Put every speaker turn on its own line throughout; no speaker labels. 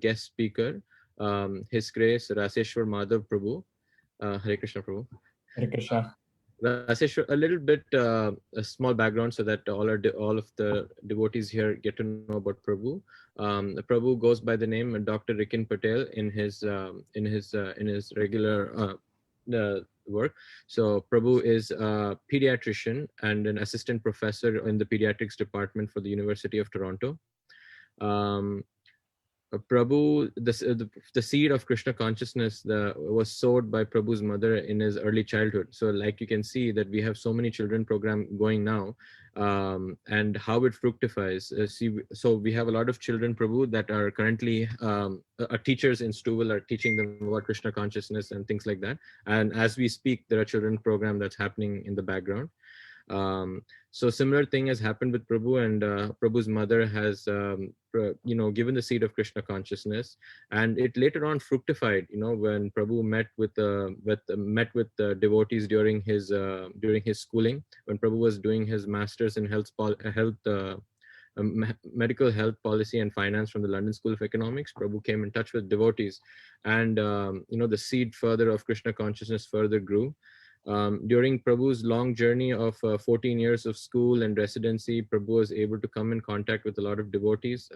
guest speaker, His Grace Raseshwar Madhav Prabhu. Hare Krishna Prabhu.
Hare Krishna.
Raseshwar, a little bit a small background so that all of the devotees here get to know about Prabhu. Prabhu goes by the name Dr. Rikin Patel in his regular work. So Prabhu is a pediatrician and an assistant professor in the pediatrics department for the University of Toronto. Um, Prabhu, the seed of Krishna consciousness was sowed by Prabhu's mother in his early childhood. So, like you can see that we have so many children program going now, and how it fructifies. So we have a lot of children, Prabhu, that are currently teachers in Stouffville are teaching them about Krishna consciousness and things like that. And as we speak, there are children program that's happening in the background. So similar thing has happened with Prabhu, and Prabhu's mother has given the seed of Krishna consciousness, and it later on fructified, when Prabhu met with devotees during his schooling, when Prabhu was doing his masters in medical health policy and finance from the London School of Economics. Prabhu came in touch with devotees, and the seed further of Krishna consciousness further grew. During Prabhu's long journey of 14 years of school and residency, Prabhu was able to come in contact with a lot of devotees,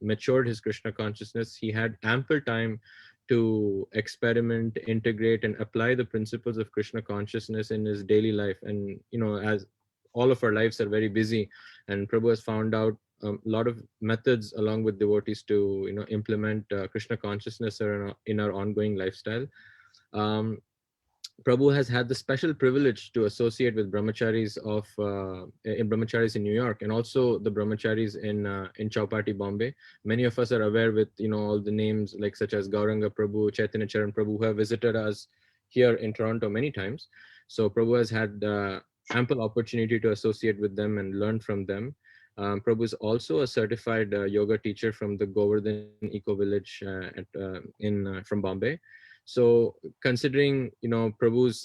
matured his Krishna consciousness. He had ample time to experiment, integrate, and apply the principles of Krishna consciousness in his daily life. And, as all of our lives are very busy, and Prabhu has found out a lot of methods along with devotees to, implement Krishna consciousness in our ongoing lifestyle. Prabhu has had the special privilege to associate with brahmacharis in New York, and also the brahmacharis in Chowpatty, Bombay. Many of us are aware with all the names like such as Gauranga Prabhu, Chaitanya Charan Prabhu, who have visited us here in Toronto many times. So Prabhu has had ample opportunity to associate with them and learn from them. Prabhu is also a certified yoga teacher from the Govardhan Eco Village from Bombay. So considering Prabhu's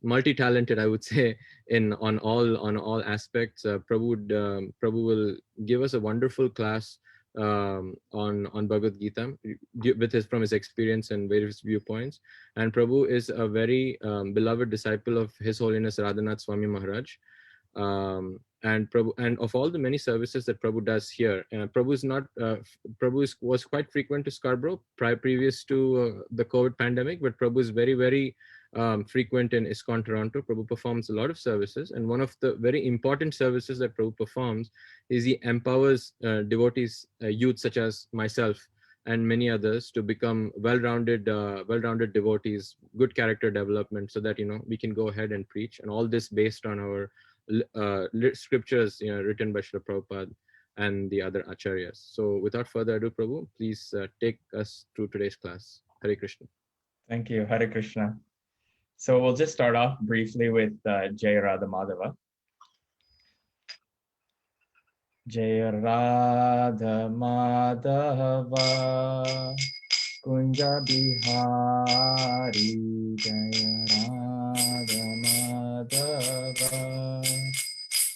multi-talented, I would say, on all aspects, Prabhu will give us a wonderful class on Bhagavad Gita from his experience and various viewpoints. And Prabhu is a very beloved disciple of His Holiness Radhanath Swami Maharaj. And Prabhu, and of all the many services that Prabhu does here, Prabhu was quite frequent to Scarborough previous to the COVID pandemic, but Prabhu is very, very frequent in ISKCON Toronto. Prabhu performs a lot of services, and one of the very important services that Prabhu performs is he empowers devotees, youth such as myself and many others, to become well-rounded devotees, good character development, so that we can go ahead and preach, and all this based on our scriptures written by Srila Prabhupada and the other acharyas. So without further ado, Prabhu, please take us through today's class. Hare Krishna.
Thank you. Hare Krishna. So we'll just start off briefly with Jai Radha Madhava. Jai Radha Madhava Kunja Bihari, Jai Radha Madhava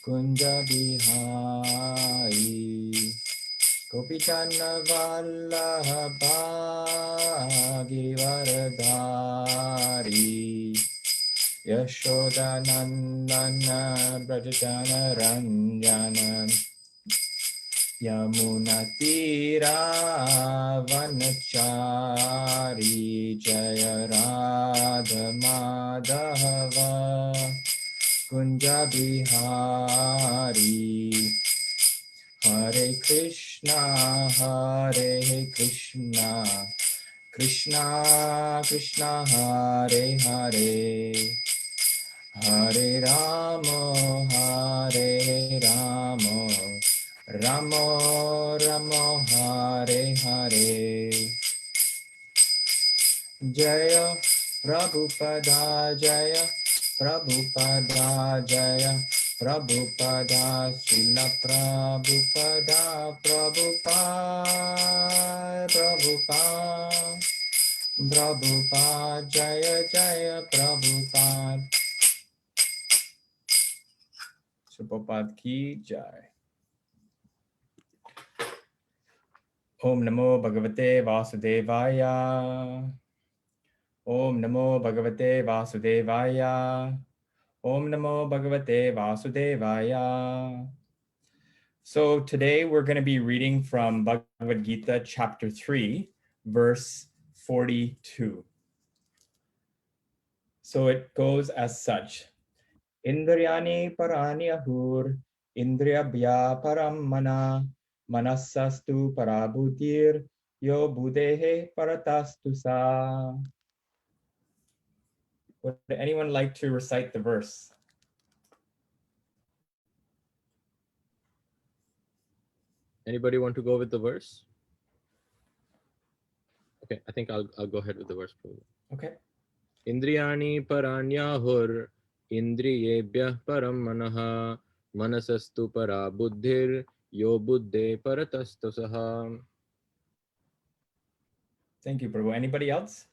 Kunja Bihari, Gopichanna Vallabha Givaradhari, Yashoda Nandana Brajajana Ranjana, Yamuna Tira Vanachari, Jaya Radha Madhava Kunja Bihari. Hare Krishna, Krishna Krishna Hare Hare, Hare Rama, Rama Rama Hare Hare. Jaya Prabhupada, Jaya Prabhupada, Jaya Prabhupada, Srila Prabhupada, Prabhupada, Jaya Jaya Prabhupada. Prabhupada ki Jai. Om Namo Bhagavate Vasudevaya. Om Namo Bhagavate Vasudevaya. Om Namo Bhagavate Vasudevaya. So today we're going to be reading from Bhagavad Gita chapter 3, verse 42. So it goes as such. Indriyani parani ahur, indriyabhya param mana, manasastu parabhutir, yo budehe paratastu sa. Would anyone like to recite the verse?
Anybody want to go with the verse? Okay, I think I'll go ahead with the verse. Probably.
Okay.
Indriyani paranyahur indriyebhyah param manaha manasastu para buddhir yo buddhe paratastu saha.
Thank you, Prabhu. Anybody else?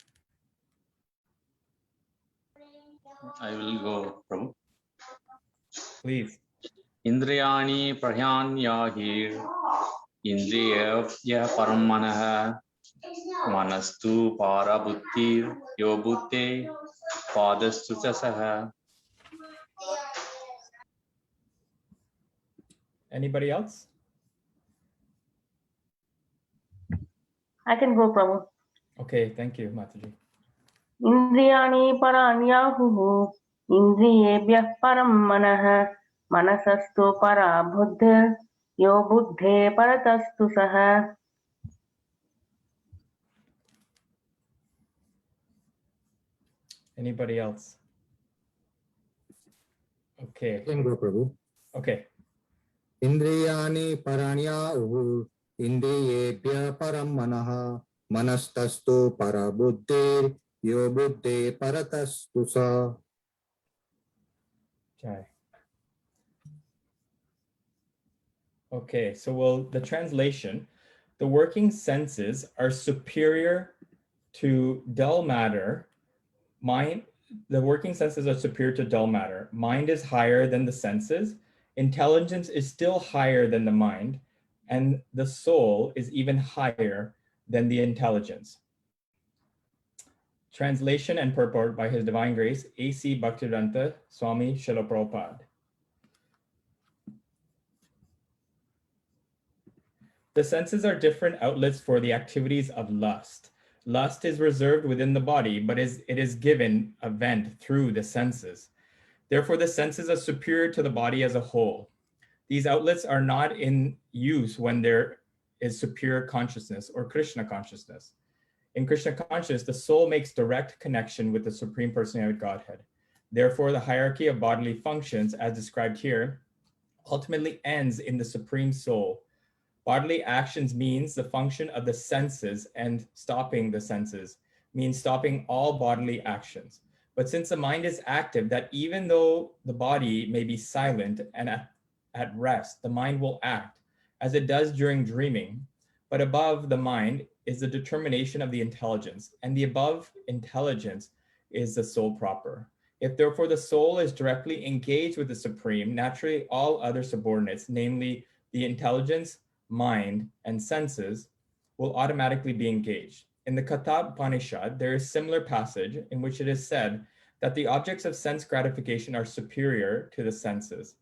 I will go, Prabhu.
Please.
Indriyani prahyanyahir indriyavya paramanaha manastu parabuddhir yo buddhe padastu saha.
Anybody else?
I can go, Prabhu.
Okay, thank you, Mataji.
Indriyani paranyahuhu, indriyebhyah param manah, manasastu para buddhir, yo buddhe paratastu saha.
Anybody else? Okay.
Can go, Prabhu.
Okay.
Indriyani paranyahu indriyebhya param manaha manastastu parabuddhir yo buddhe paratastu sa.
Jai. Okay, so the translation, the working senses are superior to dull matter. The working senses are superior to dull matter. Mind is higher than the senses. Intelligence is still higher than the mind. And the soul is even higher than the intelligence. Translation and purport by His Divine Grace, A.C. Bhaktivedanta Swami Srila Prabhupada. The senses are different outlets for the activities of lust. Lust is reserved within the body, but it is given a vent through the senses. Therefore, the senses are superior to the body as a whole. These outlets are not in use when there is superior consciousness or Krishna consciousness. In Krishna consciousness, the soul makes direct connection with the Supreme Personality of Godhead. Therefore, the hierarchy of bodily functions, as described here, ultimately ends in the Supreme Soul. Bodily actions means the function of the senses, and stopping the senses means stopping all bodily actions. But since the mind is active, that even though the body may be silent and at rest, the mind will act as it does during dreaming. But above the mind is the determination of the intelligence, and the above intelligence is the soul proper. If therefore the soul is directly engaged with the Supreme, naturally all other subordinates, namely the intelligence, mind, and senses, will automatically be engaged. In the Katha Upanishad, there is a similar passage in which it is said that the objects of sense gratification are superior to the senses,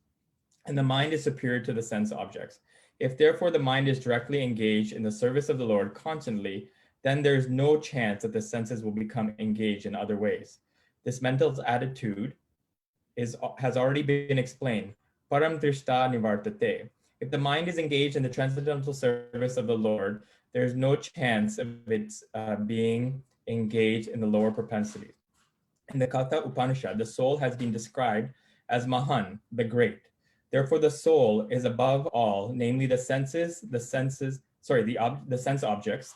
and the mind is superior to the sense objects. If therefore the mind is directly engaged in the service of the Lord constantly, then there is no chance that the senses will become engaged in other ways. This mental attitude has already been explained. Param drishta nivartate. If the mind is engaged in the transcendental service of the Lord, there is no chance of its being engaged in the lower propensities. In the Katha Upanishad, the soul has been described as Mahan, the great. Therefore, the soul is above all, namely the sense objects,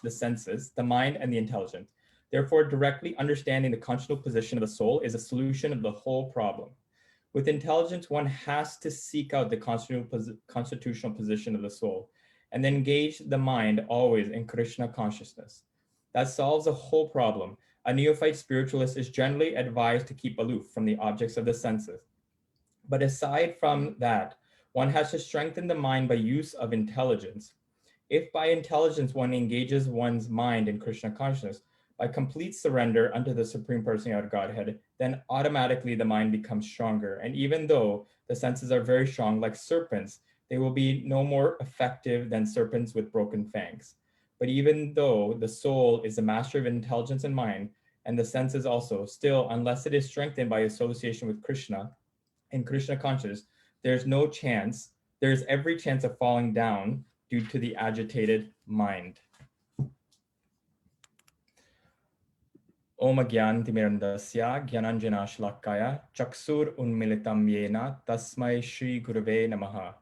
the senses, the mind, and the intelligence. Therefore, directly understanding the constitutional position of the soul is a solution of the whole problem. With intelligence, one has to seek out the constitutional position of the soul and then engage the mind always in Krishna consciousness. That solves the whole problem. A neophyte spiritualist is generally advised to keep aloof from the objects of the senses. But aside from that, one has to strengthen the mind by use of intelligence. If by intelligence one engages one's mind in Krishna consciousness, by complete surrender unto the Supreme Personality of Godhead, then automatically the mind becomes stronger. And even though the senses are very strong, like serpents, they will be no more effective than serpents with broken fangs. But even though the soul is the master of intelligence and mind, and the senses also, still, unless it is strengthened by association with Krishna and Krishna consciousness, there's no chance, there's every chance of falling down due to the agitated mind. Om Gyanantimirandasya Gyananjana Shlakaya Chaksur Unmilitam Yena Tasmai Shri Gurave Namaha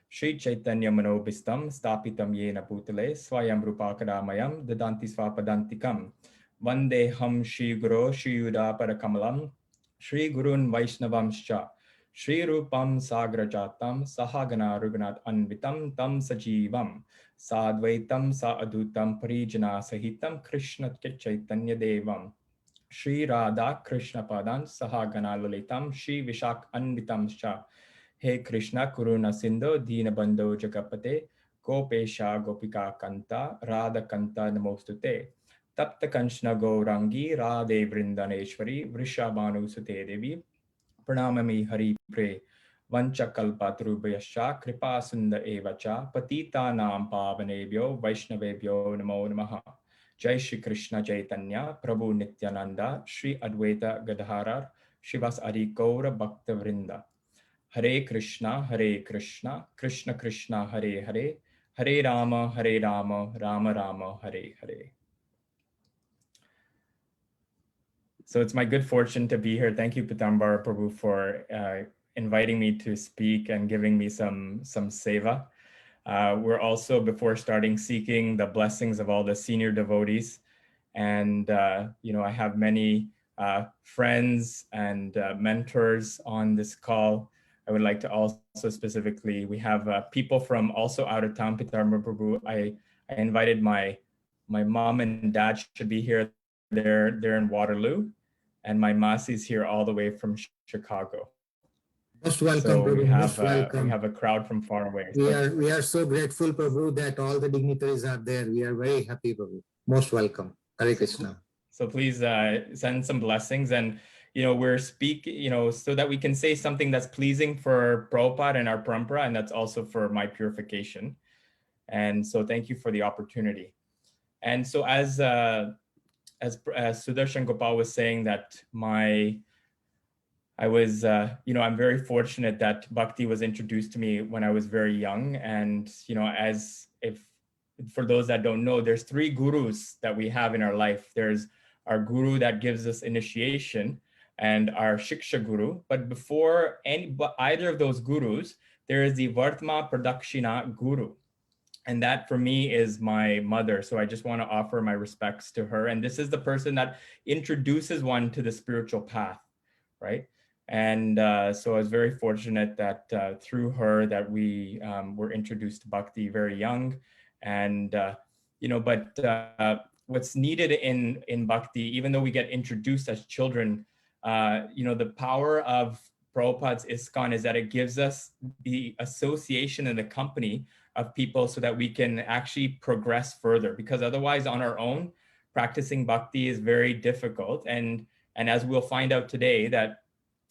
Shri Chaitanya Manobistam Stapitam Yena Bhutale Swayam Rupakadamayam Dadanti Swapadantikam Vandeham Shri Guru Shri Yuda Parakamalam Shri Gurun Vaishnavamscha Shri Rupam Sagrajatam Sahagana Rugnat Anvitam Tam Sajivam Sadvaitam Saadutam Parijana Sahitam Krishna Chaitanya Devam Shri Radha Krishna Padan Sahagana Lalitam Shri Vishak Anvitam Sha He Krishna Kuruna Sindhu Dina Bandho Jagapate Gopesha Gopika Kanta Radha Kanta Namostute Tapta Kanchna Gaurangi Radhe Vrindaneshwari Vrishabhanu Sute Devi Pranamami Hari Pre Vancha Kalpatrubhyascha Kripa Sunda Evacha Patita Nam Pavanebhyo Vaishnavebhyo Namo Namaha Jai Shri Krishna Chaitanya Prabhu Nityananda Shri Advaita Gadharar Shivas Adi Gaura Bhakta Vrinda Hare Krishna Krishna Krishna Hare Hare Hare Rama Rama Rama Hare Hare. So it's my good fortune to be here. Thank you, Pitambar Prabhu, for inviting me to speak and giving me some seva. We're also, before starting, seeking the blessings of all the senior devotees. And, I have many friends and mentors on this call. I would like to also specifically, we have people from also out of town, Pitambar Prabhu. I invited my mom and dad should be here. They're in Waterloo, and my Masi's here all the way from Chicago.
Most welcome,
So
Prabhu.
we
Welcome.
have a crowd from far away.
We are so grateful, Prabhu, that all the dignitaries are there. We are very happy, Prabhu. Most welcome. Hare Krishna.
So please send some blessings, and we're speaking, so that we can say something that's pleasing for Prabhupada and our parampara, and that's also for my purification. And so thank you for the opportunity. And so as Sudarshan Gopal was saying, that I'm very fortunate that Bhakti was introduced to me when I was very young. And, for those that don't know, there's 3 gurus that we have in our life. There's our guru that gives us initiation and our Shiksha guru. But before either of those gurus, there is the Vartma Pradakshina guru. And that for me is my mother. So I just want to offer my respects to her. And this is the person that introduces one to the spiritual path, right? And so I was very fortunate that through her that we were introduced to Bhakti very young. And, what's needed in Bhakti, even though we get introduced as children, the power of Prabhupada's ISKCON is that it gives us the association and the company of people so that we can actually progress further, because otherwise on our own, practicing Bhakti is very difficult. And as we'll find out today, that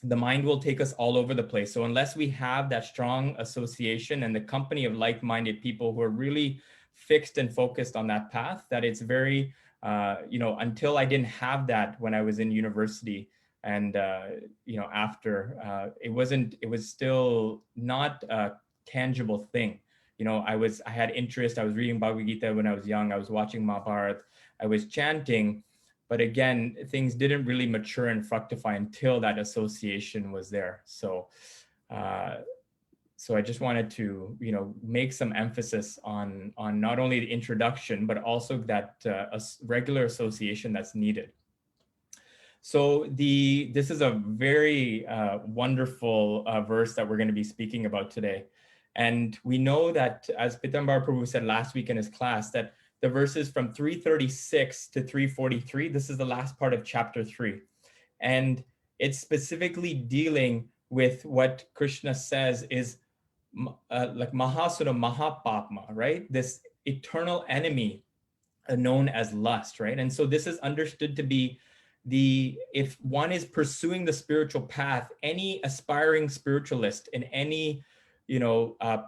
the mind will take us all over the place. So unless we have that strong association and the company of like-minded people who are really fixed and focused on that path, that it's very, until I didn't have that when I was in university, and after, it was still not a tangible thing. I had interest. I was reading Bhagavad Gita when I was young. I was watching Mahabharata. I was chanting, but again, things didn't really mature and fructify until that association was there. So, so I just wanted to, make some emphasis on not only the introduction, but also that a regular association that's needed. So this is a very wonderful verse that we're going to be speaking about today. And we know that, as Pitambar Prabhu said last week in his class, that the verses from 336 to 343, this is the last part of chapter 3. And it's specifically dealing with what Krishna says is like Mahasura Mahapapma, right? This eternal enemy known as lust, right? And so this is understood to be if one is pursuing the spiritual path, any aspiring spiritualist in any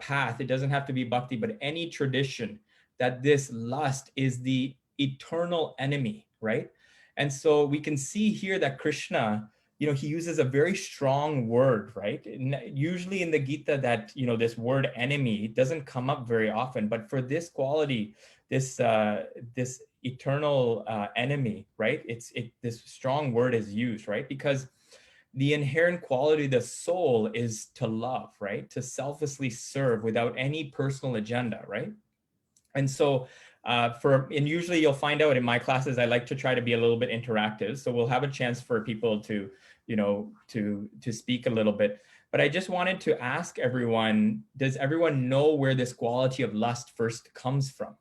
path, it doesn't have to be bhakti, but any tradition, that this lust is the eternal enemy, right? And so we can see here that Krishna, he uses a very strong word, right? Usually in the Gita that, this word enemy doesn't come up very often, but for this quality, this eternal enemy, right? This strong word is used, right? Because the inherent quality of the soul is to love, right? To selflessly serve without any personal agenda, right? And so and usually you'll find out in my classes, I like to try to be a little bit interactive. So we'll have a chance for people to, to speak a little bit. But I just wanted to ask everyone, does everyone know where this quality of lust first comes from?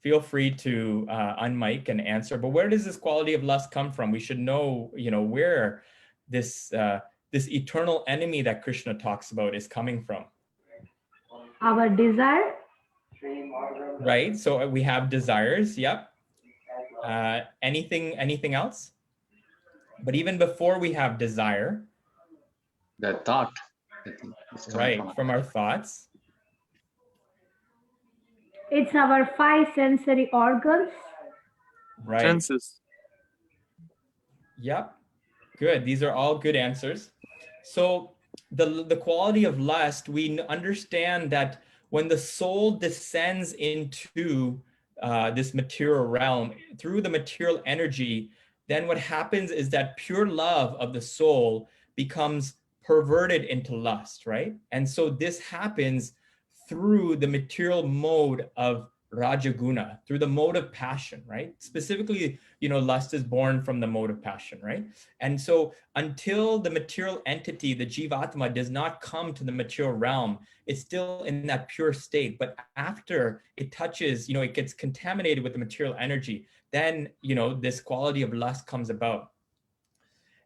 Feel free to unmic and answer, but where does this quality of lust come from? We should know, where this eternal enemy that Krishna talks about is coming from.
Our desire.
Right, so we have desires, yep. Anything else? But even before we have desire,
The thought, I think, is coming
right, from our thoughts.
It's our 5 sensory organs.
Right.
Senses.
Yep. Good. These are all good answers. So the quality of lust, we understand that when the soul descends into this material realm through the material energy, then what happens is that pure love of the soul becomes perverted into lust, right? And so this happens through the material mode of Rajaguna, through the mode of passion, right? Specifically, lust is born from the mode of passion, right? And so until the material entity, the Jivatma, does not come to the material realm, it's still in that pure state. But after it touches, it gets contaminated with the material energy, then, this quality of lust comes about.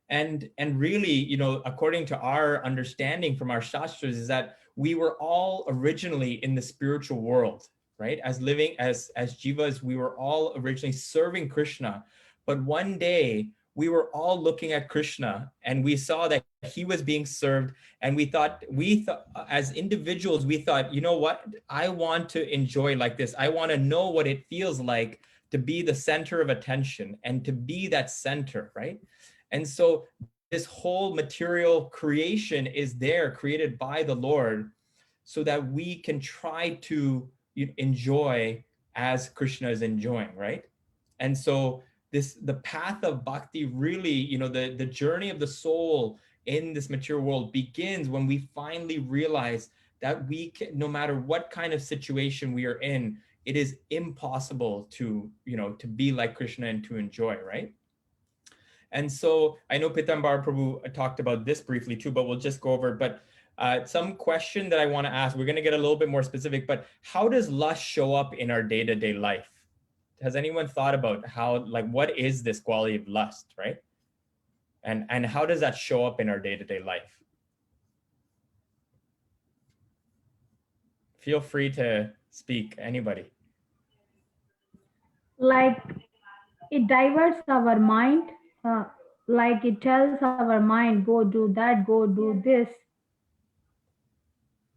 And really, according to our understanding from our Shastras, is that we were all originally in the spiritual world, right? As jivas, we were all originally serving Krishna. But one day we were all looking at Krishna and we saw that he was being served. And we thought as individuals, we thought, you know what? I want to enjoy like this. I want to know what it feels like to be the center of attention and to be that center, right? And so this whole material creation is there, created by the Lord, so that we can try to enjoy as Krishna is enjoying, right? And so the path of bhakti really, the journey of the soul in this material world begins when we finally realize that we can, no matter what kind of situation we are in, it is impossible to be like Krishna and to enjoy, right? And so I know Pitambar Prabhu talked about this briefly too, but we'll just go over it. But some question that I want to ask, we're going to get a little bit more specific, but how does lust show up in our day-to-day life? Has anyone thought about what is this quality of lust, right? And how does that show up in our day-to-day life? Feel free to speak, anybody.
Like it diverts our mind. Like it tells our mind, go do that, go do this.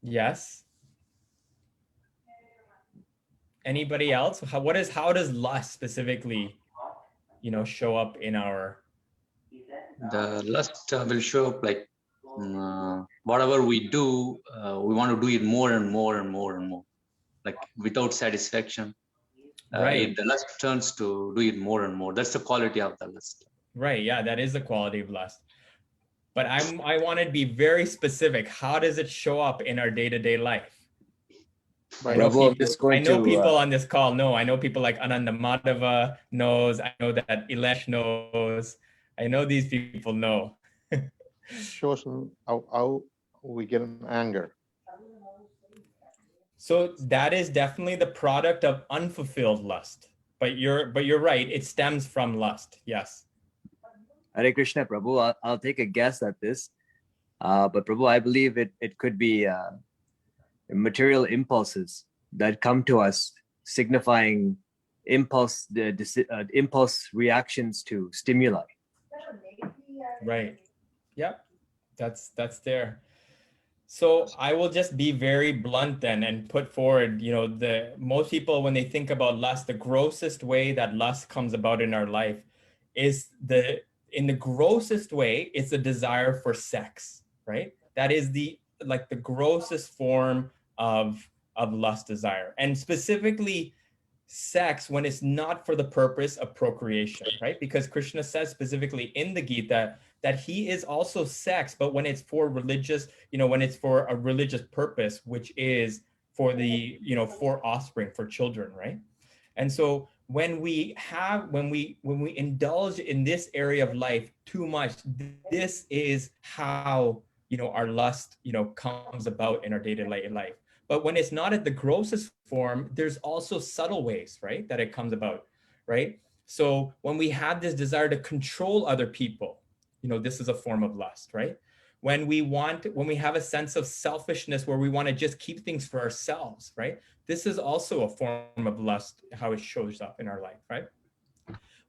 Yes. Anybody else? How does lust specifically, show up in our?
The lust will show up like whatever we do, we want to do it more and more and more and more, like without satisfaction.
Right.
The lust turns to do it more and more. That's the quality of the lust.
Right. Yeah, that is the quality of lust. But I want to be very specific. How does it show up in our day-to-day life? I know people on this call know. I know people like Ananda Madhava knows. I know that Ilesh knows. I know these people know.
Shows how we get an anger.
So that is definitely the product of unfulfilled lust. But you're right. It stems from lust. Yes.
Hare Krishna, Prabhu. I'll take a guess at this. But Prabhu, I believe it could be material impulses that come to us, signifying impulse impulse reactions to stimuli.
Right. Yep. That's there. So I will just be very blunt then and put forward, the most people, when they think about lust, the grossest way that lust comes about in our life is in the grossest way, it's a desire for sex, right? That is the grossest form of lust desire. And specifically sex when it's not for the purpose of procreation, right? Because Krishna says specifically in the Gita that he is also sex, but when it's for religious, when it's for a religious purpose, which is for the, for offspring, for children, right? And so when we indulge in this area of life too much, this is how, our lust, comes about in our day-to-day life. But when it's not at the grossest form, there's also subtle ways, right, that it comes about, right? So when we have this desire to control other people, this is a form of lust, right? When we have a sense of selfishness where we want to just keep things for ourselves, right? This is also a form of lust, how it shows up in our life, right?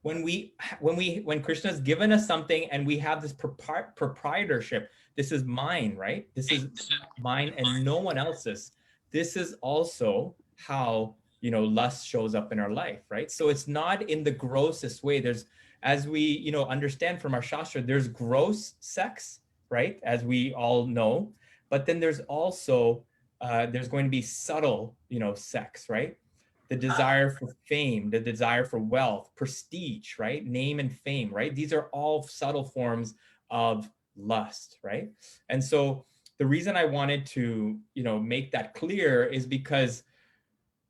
When Krishna's given us something and we have this proprietorship, this is mine, right? This is mine and no one else's. This is also how, lust shows up in our life, right? So it's not in the grossest way. There's, as we, understand from our Shastra, there's gross sex, right? As we all know, but then there's also, there's going to be subtle, sex, right? The desire for fame, the desire for wealth, prestige, right? Name and fame, right? These are all subtle forms of lust, right? And so the reason I wanted to, make that clear is because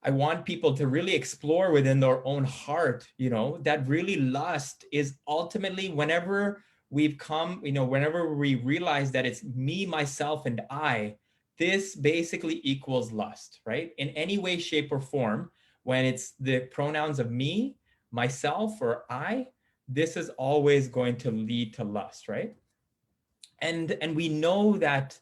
I want people to really explore within their own heart, that really lust is ultimately whenever we've come, whenever we realize that it's me, myself, and I, this basically equals lust, right? In any way, shape, or form, when it's the pronouns of me, myself, or I, this is always going to lead to lust, right? And we know that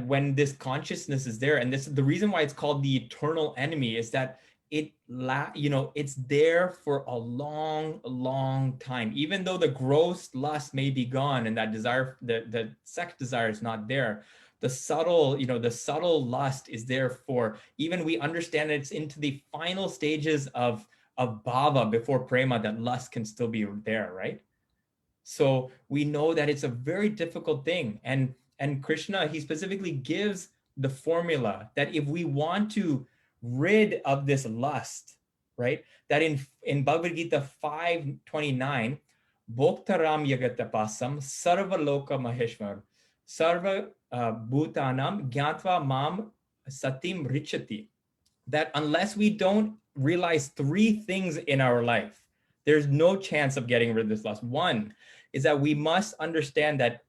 when this consciousness is there, and this is the reason why it's called the eternal enemy, is that it's there for a long, long time. Even though the gross lust may be gone and that desire, the sex desire is not there, the subtle lust is there for, even we understand it's into the final stages of bhava before prema, that lust can still be there, right? So we know that it's a very difficult thing. And Krishna, he specifically gives the formula that if we want to rid of this lust, right, that in Bhagavad Gita 5:29, Bhoktaram yagatapasam sarva loka maheshwar sarva bhutanam gyatva mam satim richati, that unless we don't realize three things in our life, there's no chance of getting rid of this lust. One is that we must understand that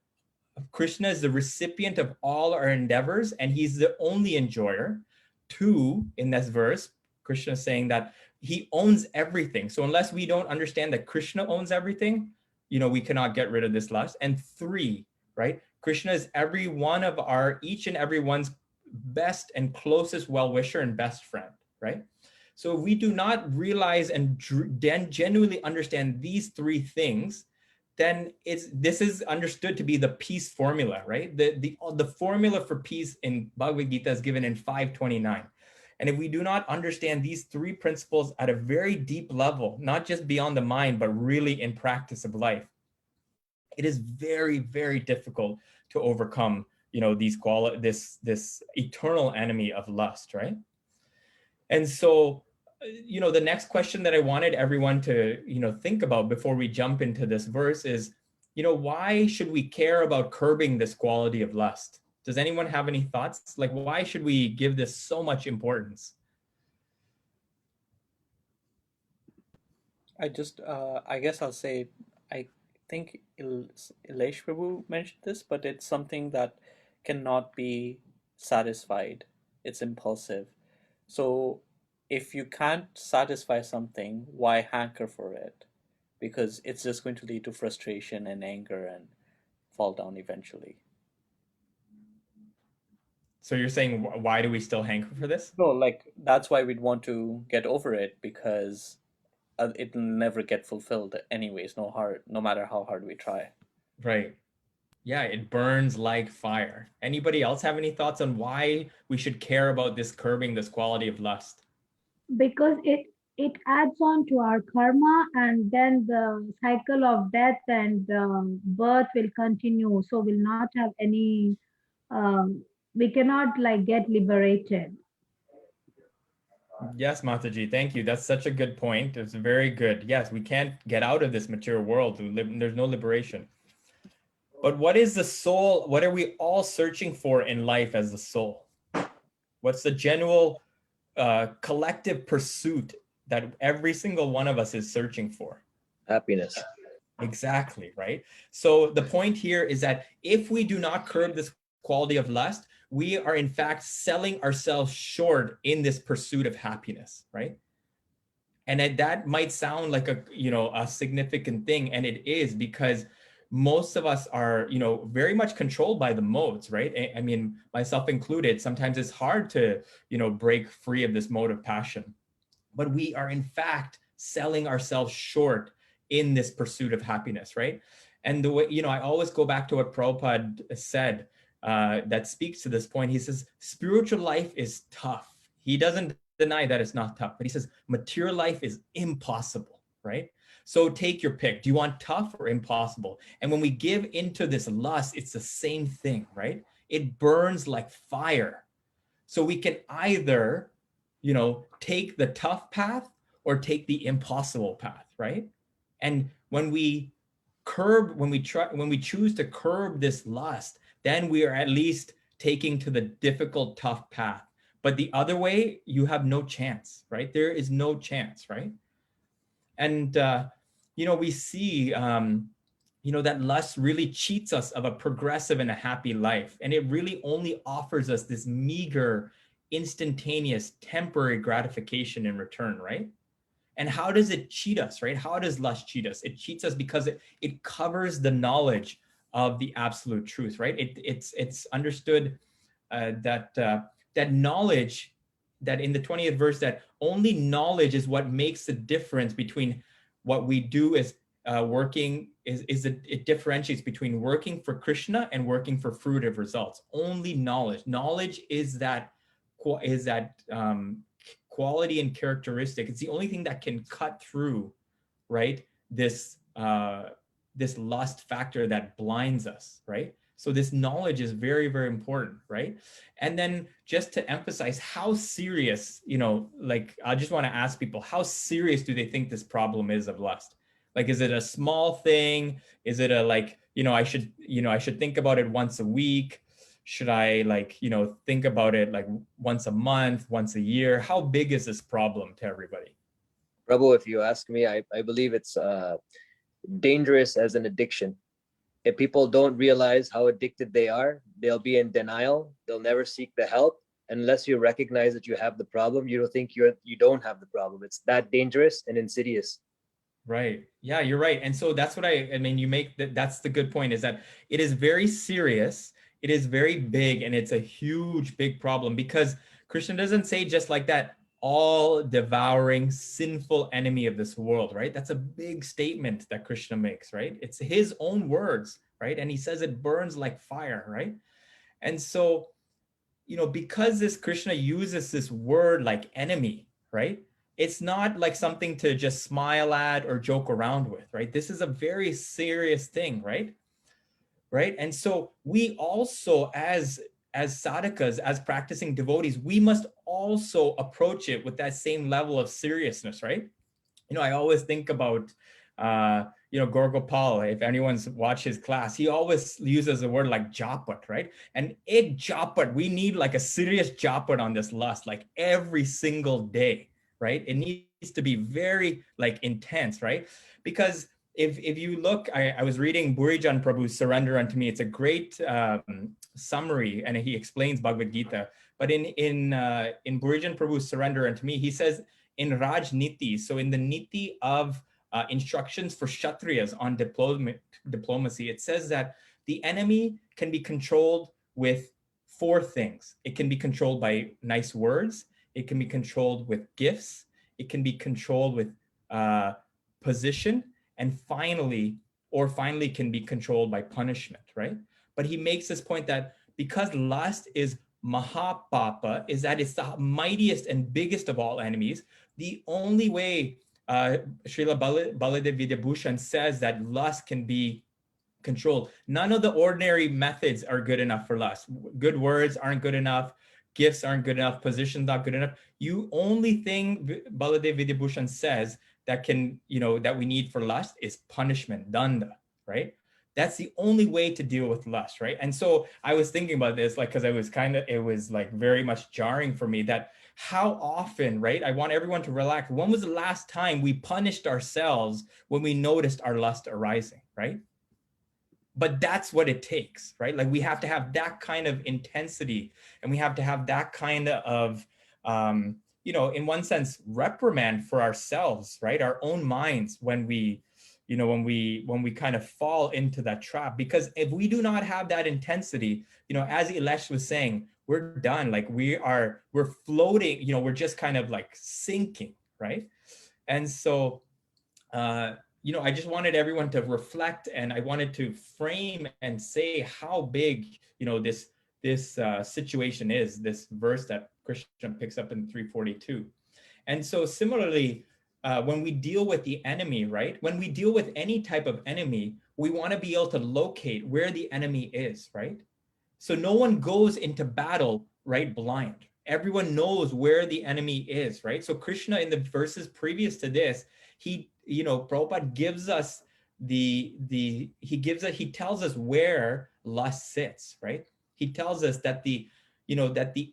Krishna is the recipient of all our endeavors and he's the only enjoyer. Two, in this verse, Krishna is saying that he owns everything. So unless we don't understand that Krishna owns everything, we cannot get rid of this lust. And three, right? Krishna is each and every one's best and closest well-wisher and best friend, right? So if we do not realize and genuinely understand these three things, then this is understood to be the peace formula, right? The formula for peace in Bhagavad Gita is given in 5:29. And if we do not understand these three principles at a very deep level, not just beyond the mind, but really in practice of life, it is very, very difficult to overcome, this eternal enemy of lust, right? And so, the next question that I wanted everyone to, think about before we jump into this verse is, why should we care about curbing this quality of lust? Does anyone have any thoughts? Like, why should we give this so much importance?
I guess I'll say, I think Ilesh Prabhu mentioned this, but it's something that cannot be satisfied. It's impulsive. So if you can't satisfy something, why hanker for it? Because it's just going to lead to frustration and anger and fall down eventually.
So you're saying why do we still hanker for this?
No, like that's why we'd want to get over it, because it'll never get fulfilled anyways, no matter how hard we try.
Right. Yeah, it burns like fire. Anybody else have any thoughts on why we should care about this curbing this quality of lust?
Because it adds on to our karma, and then the cycle of death and birth will continue, so we'll not have any we cannot like get liberated.
Yes, Mataji, thank you. That's such a good point. It's very good. Yes, we can't get out of this material world. There's no liberation. But what is the soul? What are we all searching for in life as the soul? What's the general collective pursuit that every single one of us is searching for?
Happiness.
Exactly, right? So the point here is that if we do not curb this quality of lust, we are in fact selling ourselves short in this pursuit of happiness, right? And that might sound like a significant thing, and it is, because most of us are, very much controlled by the modes, right? I mean, myself included, sometimes it's hard to, break free of this mode of passion. But we are in fact selling ourselves short in this pursuit of happiness, right? And the way, I always go back to what Prabhupada said that speaks to this point. He says, spiritual life is tough. He doesn't deny that it's not tough, but he says, material life is impossible, right? So take your pick. Do you want tough or impossible? And when we give into this lust, it's the same thing, right? It burns like fire. So we can either, take the tough path or take the impossible path, right? And when we choose to curb this lust, then we are at least taking to the difficult, tough path. But the other way, you have no chance, right? There is no chance, right? And, we see, that lust really cheats us of a progressive and a happy life. And it really only offers us this meager, instantaneous, temporary gratification in return, right? And how does it cheat us, right? How does lust cheat us? It cheats us because it covers the knowledge of the absolute truth, right? It's understood that knowledge, that in the 20th verse, that only knowledge is what makes the difference between what we do is it differentiates between working for Krishna and working for fruitive results. Only knowledge. Knowledge is that quality and characteristic. It's the only thing that can cut through, right? This lust factor that blinds us, right? So this knowledge is very, very important, right? And then just to emphasize how serious, I just want to ask people, how serious do they think this problem is of lust? Like, is it a small thing? Is it I should think about it once a week? Should I think about it like once a month, once a year? How big is this problem to everybody?
Prabhu, if you ask me, I believe it's dangerous as an addiction. If people don't realize how addicted they are, they'll be in denial. They'll never seek the help. Unless you recognize that you have the problem, you don't think you don't have the problem. It's that dangerous and insidious.
Right. Yeah, you're right. And so that's what you make that's the good point, is that it is very serious. It is very big, and it's a huge, big problem, because Krishna doesn't say just like that, all devouring, sinful enemy of this world, right? That's a big statement that Krishna makes, right? It's his own words, right? And he says it burns like fire, right? And so, because this Krishna uses this word like enemy, right? It's not like something to just smile at or joke around with, right? This is a very serious thing, right? Right? And so we also, as sadhakas, as practicing devotees, we must also approach it with that same level of seriousness, right? I always think about, Gaur Gopal. If anyone's watched his class, he always uses the word like japat, right? And japat, we need like a serious japat on this lust, like every single day, right? It needs to be very intense, right? Because if you look, I was reading Burijan Prabhu's Surrender Unto Me. It's a great summary, and he explains Bhagavad Gita. But in Burijan Prabhu's Surrender Unto Me, he says in Raj Niti, so in the Niti of instructions for Kshatriyas on diplomacy, it says that the enemy can be controlled with 4 things. It can be controlled by nice words. It can be controlled with gifts. It can be controlled with position. And finally can be controlled by punishment, right? But he makes this point that because lust is mahapapa, is that it's the mightiest and biggest of all enemies, the only way Srila Baladev Vidyabhushan says that lust can be controlled. None of the ordinary methods are good enough for lust. Good words aren't good enough. Gifts aren't good enough. Positions not good enough. Only thing Baladev Vidyabhushan says that can, that we need for lust is punishment, danda, right? That's the only way to deal with lust, right? And so I was thinking about this, like, because it was like very much jarring for me that how often, right? I want everyone to relax. When was the last time we punished ourselves when we noticed our lust arising, right? But that's what it takes, right? Like we have to have that kind of intensity, and we have to have that kind of, in one sense, reprimand for ourselves, right? Our own minds when we kind of fall into that trap. Because if we do not have that intensity, as Ilesh was saying, we're done. Like we're floating, we're just kind of like sinking, right? And so, I just wanted everyone to reflect, and I wanted to frame and say how big, this situation is, this verse that Krishna picks up in 342. And so similarly, when we deal with the enemy, right? When we deal with any type of enemy, we want to be able to locate where the enemy is, right? So no one goes into battle, right, blind. Everyone knows where the enemy is, right? So Krishna, in the verses previous to this, Prabhupada gives us he tells us where lust sits, right? He tells us that the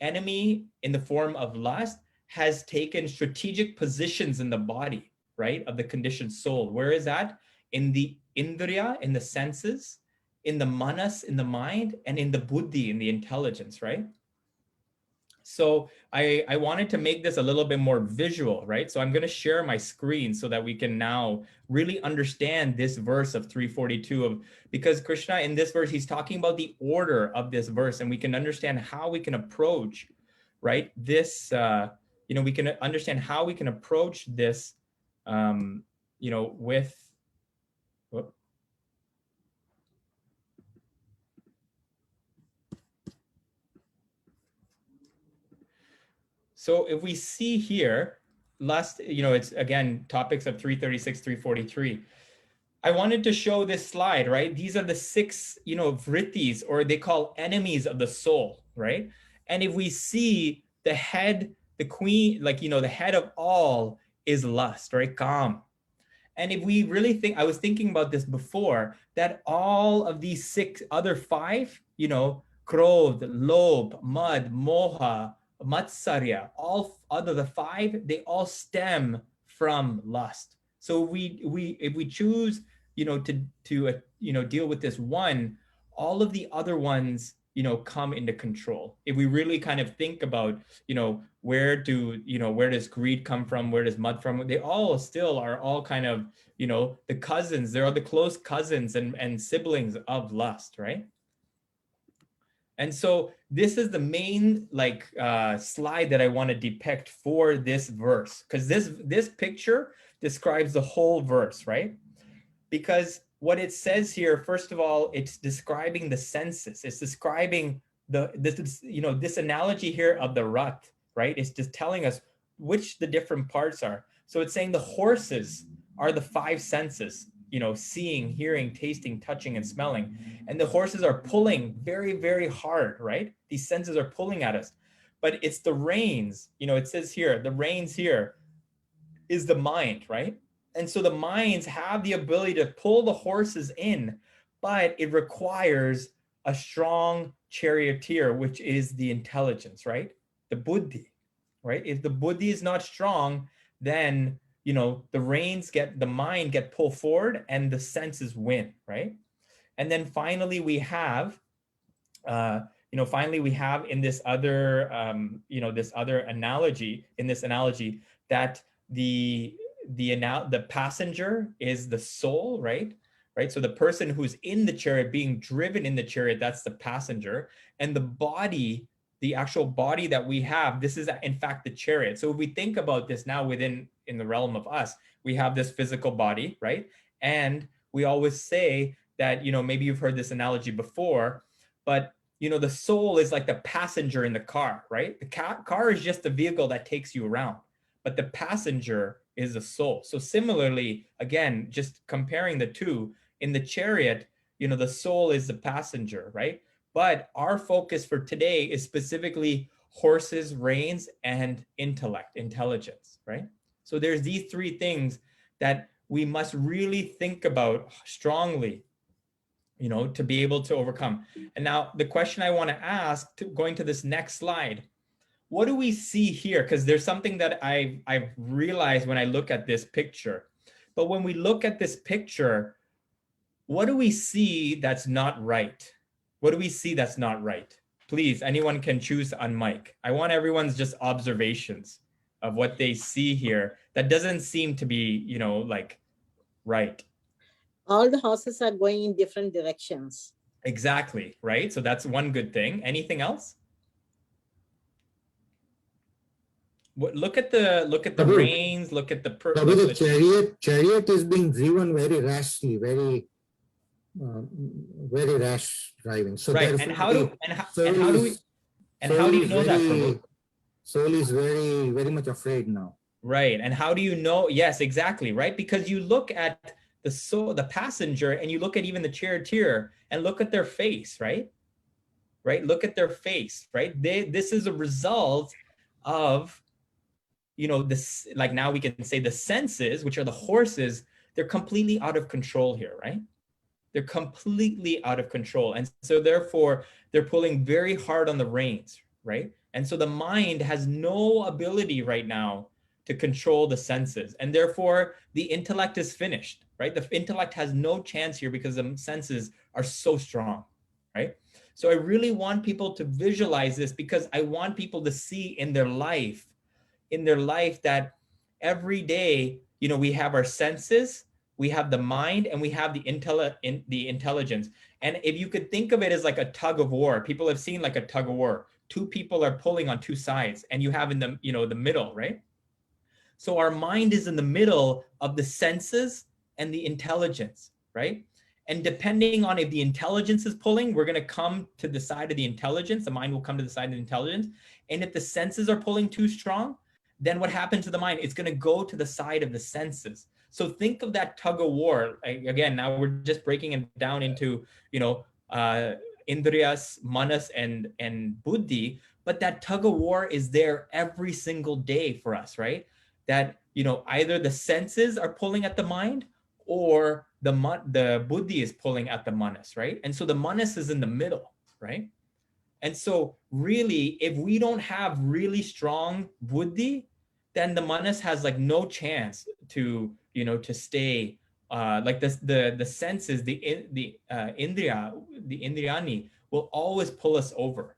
enemy in the form of lust has taken strategic positions in the body, right, of the conditioned soul. Where is that? In the indriya, in the senses, in the manas, in the mind, and in the buddhi, in the intelligence, right? So I wanted to make this a little bit more visual, right? So I'm going to share my screen so that we can now really understand this verse of 342 because Krishna in this verse, he's talking about the order of this verse, and we can understand how we can approach, right? This, we can understand how we can approach this, with, so if we see here, last, it's again, topics of 336, 343. I wanted to show this slide, right? These are the 6, vrittis, or they call enemies of the soul, right? And if we see the head, the queen, the head of all is lust, right? Kam. And if we really think, I was thinking about this before, that all of these 6 other 5, krodh, lobh, mad, moha, matsarya, all other the 5, they all stem from lust. So if we choose, to deal with this one, all of the other ones, come into control. If we really kind of think about, where does greed come from? Where does mud from? They all still are all kind of, the cousins, they're the close cousins and siblings of lust, right? And so this is the main slide that I want to depict for this verse, because this picture describes the whole verse, right? Because what it says here, first of all, it's describing the senses. It's describing this analogy here of the rath, right? It's just telling us which the different parts are. So it's saying the horses are the 5 senses, seeing, hearing, tasting, touching, and smelling. And the horses are pulling very, very hard, right? These senses are pulling at us. But it's the reins, it says here, the reins here is the mind, right? And so the minds have the ability to pull the horses in, but it requires a strong charioteer, which is the intelligence, right? The buddhi, right? If the buddhi is not strong, then the mind get pulled forward and the senses win, right? And then finally we have, in this other, analogy, that the passenger is the soul, right? right? So the person who's in the chariot, being driven in the chariot, that's the passenger. And the body, the actual body that we have, this is in fact the chariot. So if we think about this now in the realm of us, we have this physical body, right? And we always say that, maybe you've heard this analogy before, but the soul is like the passenger in the car, right? The car is just the vehicle that takes you around, but the passenger is the soul. So similarly, again, just comparing the two, in the chariot, the soul is the passenger, right? But our focus for today is specifically horses, reins, and intelligence, right? So there's these three things that we must really think about strongly, to be able to overcome. And now the question I want to ask, going to this next slide, what do we see here? Because there's something that I've realized when I look at this picture. But when we look at this picture, what do we see that's not right? What do we see that's not right? Please, anyone can choose on mic. I want everyone's just observations of what they see here that doesn't seem to be, like right.
All the horses are going in different directions.
Exactly, right? So that's one good thing. Anything else? Look at the reins, look at
the chariot is being driven very rashly, very rash driving. So
right, and how do you know that, Prabhu?
Soul is very, very much afraid now.
Right, and how do you know? Yes, exactly, right? Because you look at the soul, the passenger, and you look at even the charioteer, and look at their face, right? Right, look at their face, right? This is a result of, this, like now we can say the senses, which are the horses, they're completely out of control here, right? They're completely out of control. And so therefore, they're pulling very hard on the reins, right? And so the mind has no ability right now to control the senses. And therefore, the intellect is finished, right? The intellect has no chance here because the senses are so strong, right? So I really want people to visualize this, because I want people to see in their life that every day, we have our senses, we have the mind, and we have the intelligence. And if you could think of it as like a tug of war, people have seen like a tug of war. Two people are pulling on two sides, and you have in the, the middle, right? So our mind is in the middle of the senses and the intelligence, right? And depending on if the intelligence is pulling, we're going to come to the side of the intelligence. The mind will come to the side of the intelligence. And if the senses are pulling too strong, then what happens to the mind? It's going to go to the side of the senses. So think of that tug of war. Again, now we're just breaking it down into, indriyas, manas, and buddhi. But that tug of war is there every single day for us, right? That, either the senses are pulling at the mind, or the buddhi is pulling at the manas, right? And so the manas is in the middle, right? And so really, if we don't have really strong buddhi, then the manas has like no chance to, to stay, like the senses, the indriyani will always pull us over.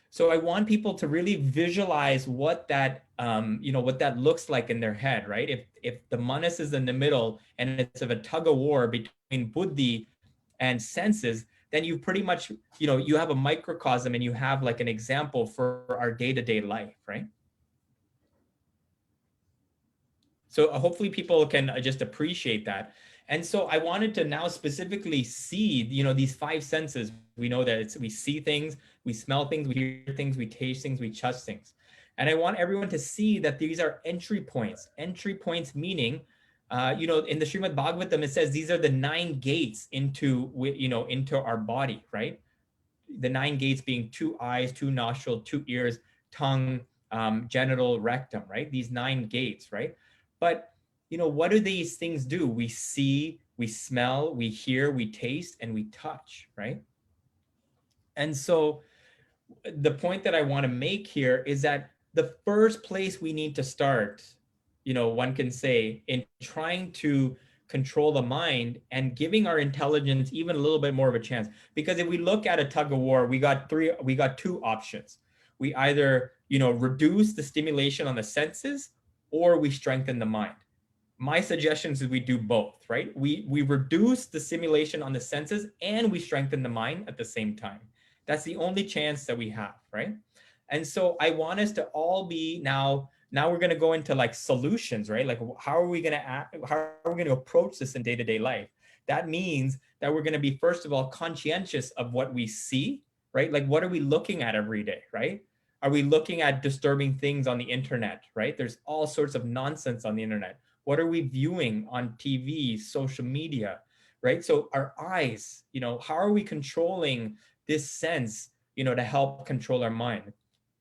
So I want people to really visualize what that, what that looks like in their head, right? If the manas is in the middle and it's of a tug of war between buddhi and senses, then you pretty much, you have a microcosm and you have like an example for our day-to-day life, right? So hopefully people can just appreciate that. And so I wanted to now specifically see, these five senses. We know that we see things, we smell things, we hear things, we taste things, we touch things. And I want everyone to see that these are entry points. Entry points meaning, in the Srimad Bhagavatam, it says these are the 9 gates into our body, right? The 9 gates being 2 eyes, 2 nostrils, 2 ears, tongue, genital, rectum, right? These 9 gates, right? But, what do these things do? We see, we smell, we hear, we taste, and we touch, right? And so the point that I want to make here is that the first place we need to start, one can say, in trying to control the mind and giving our intelligence even a little bit more of a chance. Because if we look at a tug of war, we got 2 options. We either, reduce the stimulation on the senses, or we strengthen the mind. my suggestions is we do both, right? We reduce the simulation on the senses and we strengthen the mind at the same time. That's the only chance that we have, right? And so I want us to all be now we're going to go into like solutions, right? Like how are we going to approach this in day-to-day life? That means that we're going to be, first of all, conscientious of what we see, right? Like what are we looking at every day, right? Are we looking at disturbing things on the internet, right? There's all sorts of nonsense on the internet. What are we viewing on TV, social media, right? So our eyes, how are we controlling this sense, to help control our mind?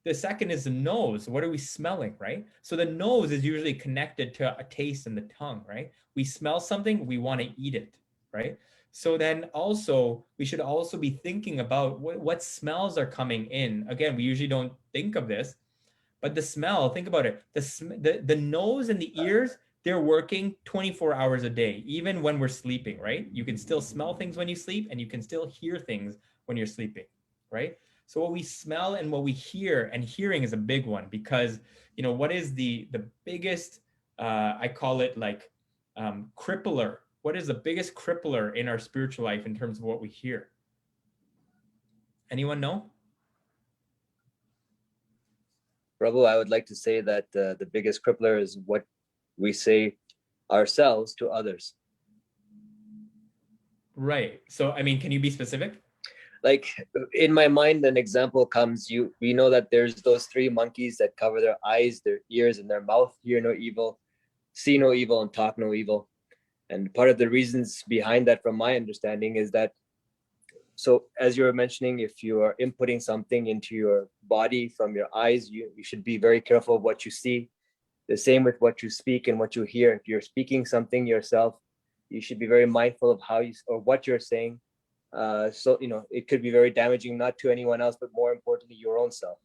The second is the nose. What are we smelling, right? So the nose is usually connected to a taste in the tongue, right? We smell something, we want to eat it, right? So then also, we should also be thinking about what smells are coming in. Again, we usually don't think of this, but the smell, think about it. The nose and the ears, they're working 24 hours a day, even when we're sleeping, right? You can still smell things when you sleep and you can still hear things when you're sleeping, right? So what we smell and what we hear, and hearing is a big one because, what is the biggest, I call it like crippler. What is the biggest crippler in our spiritual life in terms of what we hear? Anyone know?
Prabhu, I would like to say that the biggest crippler is what we say ourselves to others.
Right. So, can you be specific?
Like in my mind, an example comes, we know that there's those 3 monkeys that cover their eyes, their ears, and their mouth, hear no evil, see no evil, and talk no evil. And part of the reasons behind that, from my understanding, is that, so as you were mentioning, if you are inputting something into your body from your eyes, you should be very careful of what you see. The same with what you speak and what you hear. If you're speaking something yourself, you should be very mindful of how you or what you're saying. So, it could be very damaging, not to anyone else, but more importantly, your own self.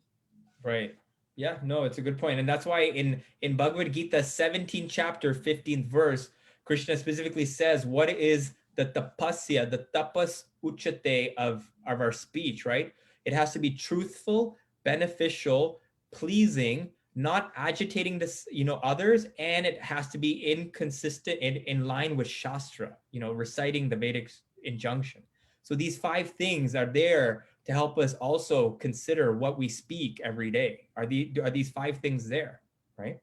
Right. Yeah, no, it's a good point. And that's why in Bhagavad Gita, 17th chapter, 15th verse, Krishna specifically says, what is the tapasya, the tapas uchate of our speech, right? It has to be truthful, beneficial, pleasing, not agitating this, others, and it has to be inconsistent in line with Shastra, reciting the Vedic injunction. So these 5 things are there to help us also consider what we speak every day. Are these 5 things there, right?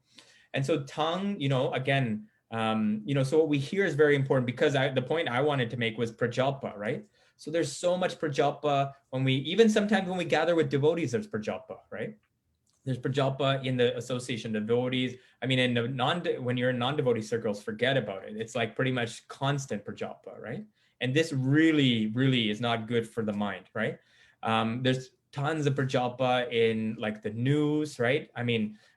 And so tongue, again, so what we hear is very important because the point I wanted to make was prajalpa, right? So there's so much prajalpa even sometimes when we gather with devotees, there's prajalpa, right? There's prajalpa in the association of devotees. In the when you're in non-devotee circles, forget about it. It's like pretty much constant prajalpa, right? And this really, really is not good for the mind, right? There's tons of prajalpa in like the news, right?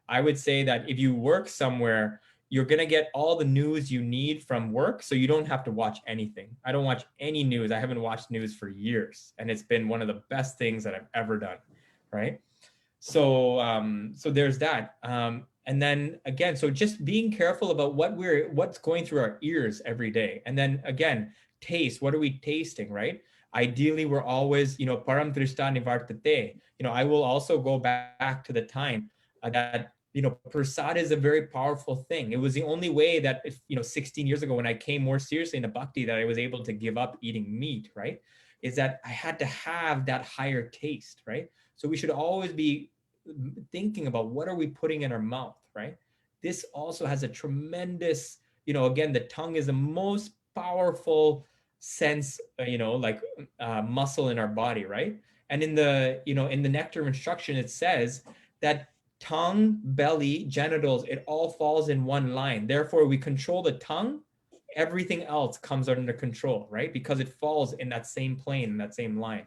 I would say that if you work somewhere, you're going to get all the news you need from work. So you don't have to watch anything. I don't watch any news. I haven't watched news for years. And it's been one of the best things that I've ever done, right? So, so there's that. And then again, so just being careful about what's going through our ears every day. And then again, taste, what are we tasting, right? Ideally, we're always, param drishta nivartate. I will also go back to the time that, prasad is a very powerful thing. It was the only way that, 16 years ago when I came more seriously into bhakti, that I was able to give up eating meat, right? Is that I had to have that higher taste, right? So we should always be thinking about what are we putting in our mouth, right? This also has a tremendous, again, the tongue is the most powerful sense, muscle in our body, right? And in the, in the nectar of instruction, it says that tongue, belly, genitals, it all falls in one line. Therefore, we control the tongue, everything else comes under control, right? Because it falls in that same plane, in that same line.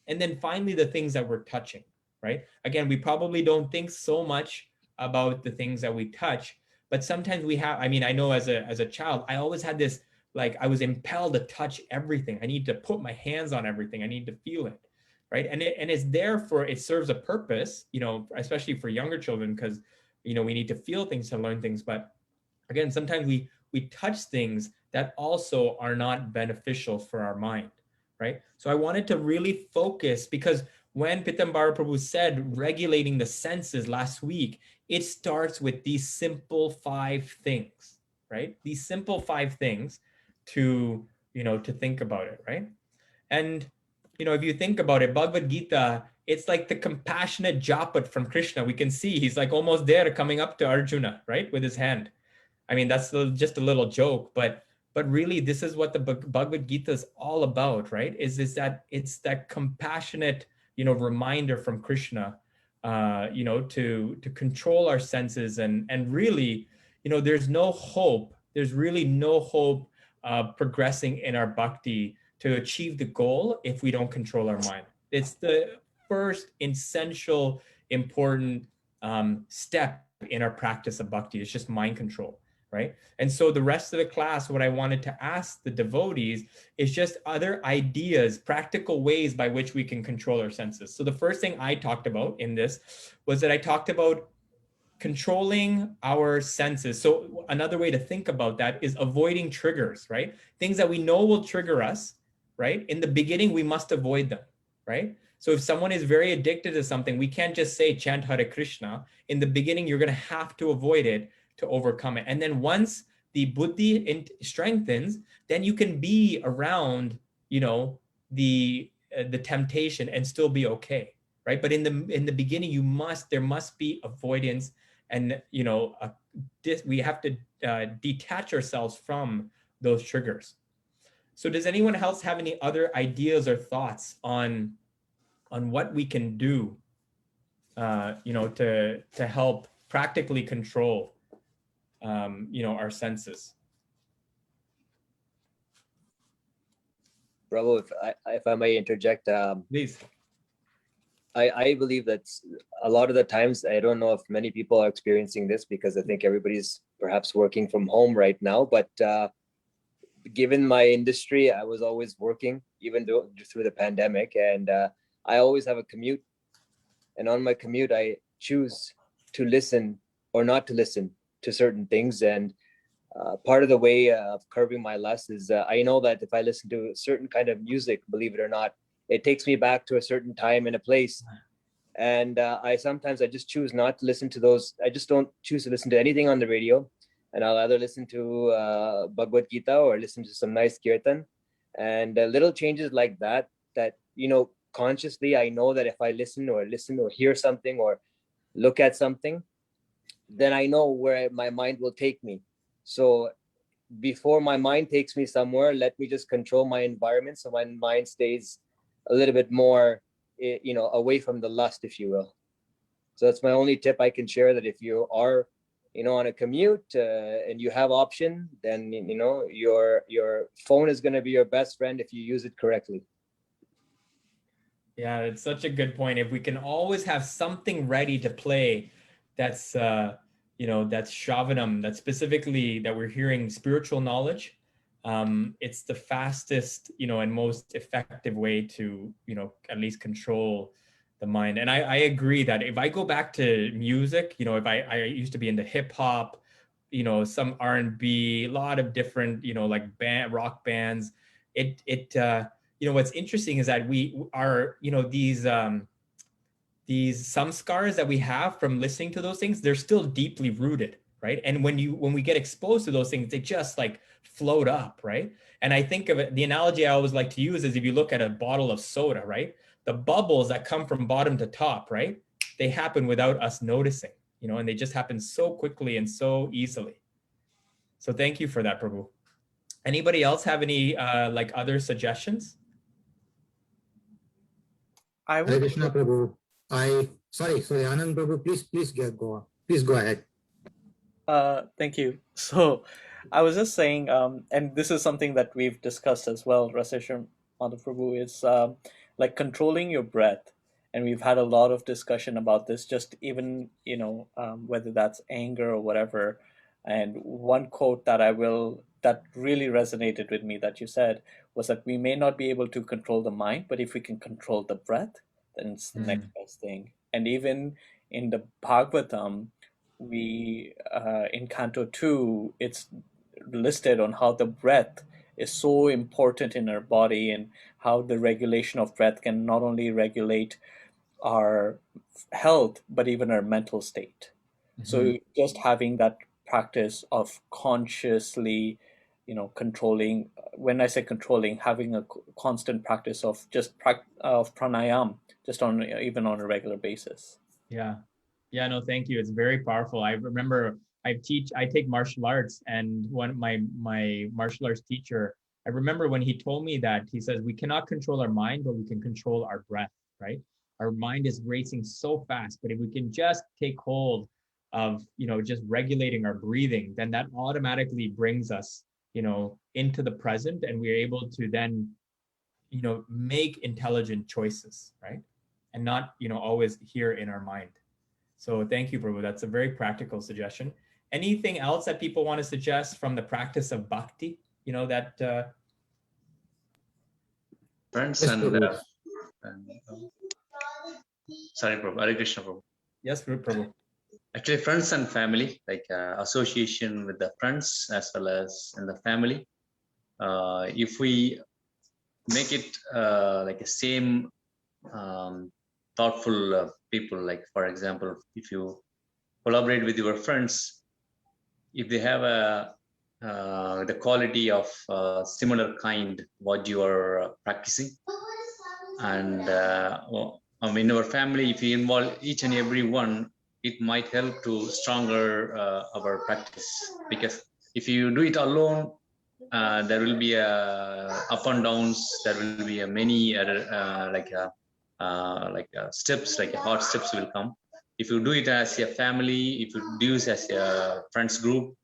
And then finally, the things that we're touching, right? Again, we probably don't think so much about the things that we touch, but sometimes we have, I know as a child, I always had this, like I was impelled to touch everything. I need to put my hands on everything. I need to feel it, right? And it's there it serves a purpose, especially for younger children, because, we need to feel things to learn things. But again, sometimes we touch things that also are not beneficial for our mind, right? So I wanted to really focus, because when Pitambara Prabhu said regulating the senses last week, it starts with these simple 5 things, right? These simple 5 things to, to think about it, right? And, if you think about it, Bhagavad Gita, it's like the compassionate Japat from Krishna. We can see he's like almost there coming up to Arjuna, right? With his hand. I mean, that's just a little joke, but really this is what the Bhagavad Gita is all about, right? Is that it's that compassionate, reminder from Krishna, to control our senses and really, there's no hope. There's really no hope progressing in our bhakti to achieve the goal if we don't control our mind. It's the first essential, important step in our practice of bhakti. It's just mind control, right? And so the rest of the class, what I wanted to ask the devotees is just other ideas, practical ways by which we can control our senses. So the first thing I talked about in this was that I talked about controlling our senses. So another way to think about that is avoiding triggers, right? Things that we know will trigger us, right? In the beginning, we must avoid them, right? So if someone is very addicted to something, we can't just say chant Hare Krishna. In the beginning, you're going to have to avoid it to overcome it. And then once the buddhi strengthens, then you can be around, the temptation and still be okay, right? But in the beginning, there must be avoidance, and we have to detach ourselves from those triggers. So does anyone else have any other ideas or thoughts on what we can do, to help practically control, our senses?
Prabhu, if I may interject,
Please.
I believe that a lot of the times, I don't know if many people are experiencing this because I think everybody's perhaps working from home right now, but given my industry, I was always working even through the pandemic, and I always have a commute. And on my commute, I choose to listen or not to listen to certain things. And part of the way of curbing my lust is I know that if I listen to a certain kind of music, believe it or not, it takes me back to a certain time and a place. And I just choose not to listen to those. I just don't choose to listen to anything on the radio. And I'll either listen to Bhagavad Gita or listen to some nice kirtan. And little changes like that, consciously, I know that if I listen or hear something or look at something, then I know where my mind will take me. So before my mind takes me somewhere, let me just control my environment so my mind stays a little bit more, away from the lust, if you will. So that's my only tip I can share, that if you are, on a commute and you have option, then, your phone is going to be your best friend if you use it correctly.
Yeah, it's such a good point. If we can always have something ready to play, that's, that's Shravanam, that's specifically that we're hearing spiritual knowledge. It's the fastest, and most effective way to, at least control the mind. And I agree that if I go back to music, if I used to be into hip hop, some R&B, a lot of different, like rock bands, what's interesting is that we are, these samskars that we have from listening to those things, they're still deeply rooted, right? And when we get exposed to those things, they just like float up, right? And I think of it, the analogy I always like to use is if you look at a bottle of soda, right? The bubbles that come from bottom to top, right? They happen without us noticing, and they just happen so quickly and so easily. So thank you for that, Prabhu. Anybody else have any other suggestions?
I
Hare
would.
Krishna Prabhu. Sorry, Anand Prabhu, please go on. Please go ahead.
Thank you. So I was just saying, and this is something that we've discussed as well, Raseshwar Madhaprabhu, is like controlling your breath. And we've had a lot of discussion about this, just even, whether that's anger or whatever. And one quote that that really resonated with me that you said was that we may not be able to control the mind, but if we can control the breath, then it's the next best thing. And even in the Bhagavatam, we in Canto 2, it's listed on how the breath is so important in our body and how the regulation of breath can not only regulate our health, but even our mental state. So just having that practice of consciously, controlling. When I say controlling, having a constant practice of just of pranayam, just on even on a regular basis.
Yeah. Yeah, no, thank you. It's very powerful. I remember I take martial arts, and one of my martial arts teacher, I remember when he told me that, he says, we cannot control our mind, but we can control our breath, right? Our mind is racing so fast, but if we can just take hold of, just regulating our breathing, then that automatically brings us, into the present, and we're able to then, make intelligent choices, right? And not, always here in our mind. So thank you, Prabhu. That's a very practical suggestion. Anything else that people want to suggest from the practice of bhakti? That
Friends
Yes,
and,
Prabhu.
sorry, Prabhu. Hare Krishna, Prabhu.
yes, Prabhu.
Actually, friends and family, like association with the friends as well as in the family. If we make it like a same thoughtful people, like for example, if you collaborate with your friends, if they have the quality of similar kind what you are practicing, and in our family, if you involve each and every one, it might help to stronger our practice. Because if you do it alone, there will be up and downs. There will be many steps, like hard steps will come. If you do it as a family, if you do it as a friends group,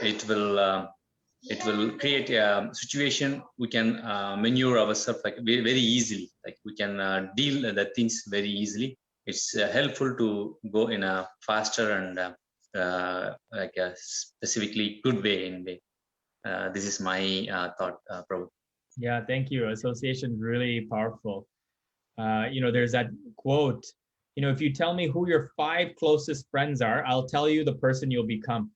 it will create a situation we can maneuver ourselves like very easily. Like we can deal the things very easily. It's helpful to go in a faster and like a specifically good way in way. This is my thought, Prabhu.
Yeah, thank you. Association is really powerful. There's that quote, if you tell me who your 5 closest friends are, I'll tell you the person you'll become,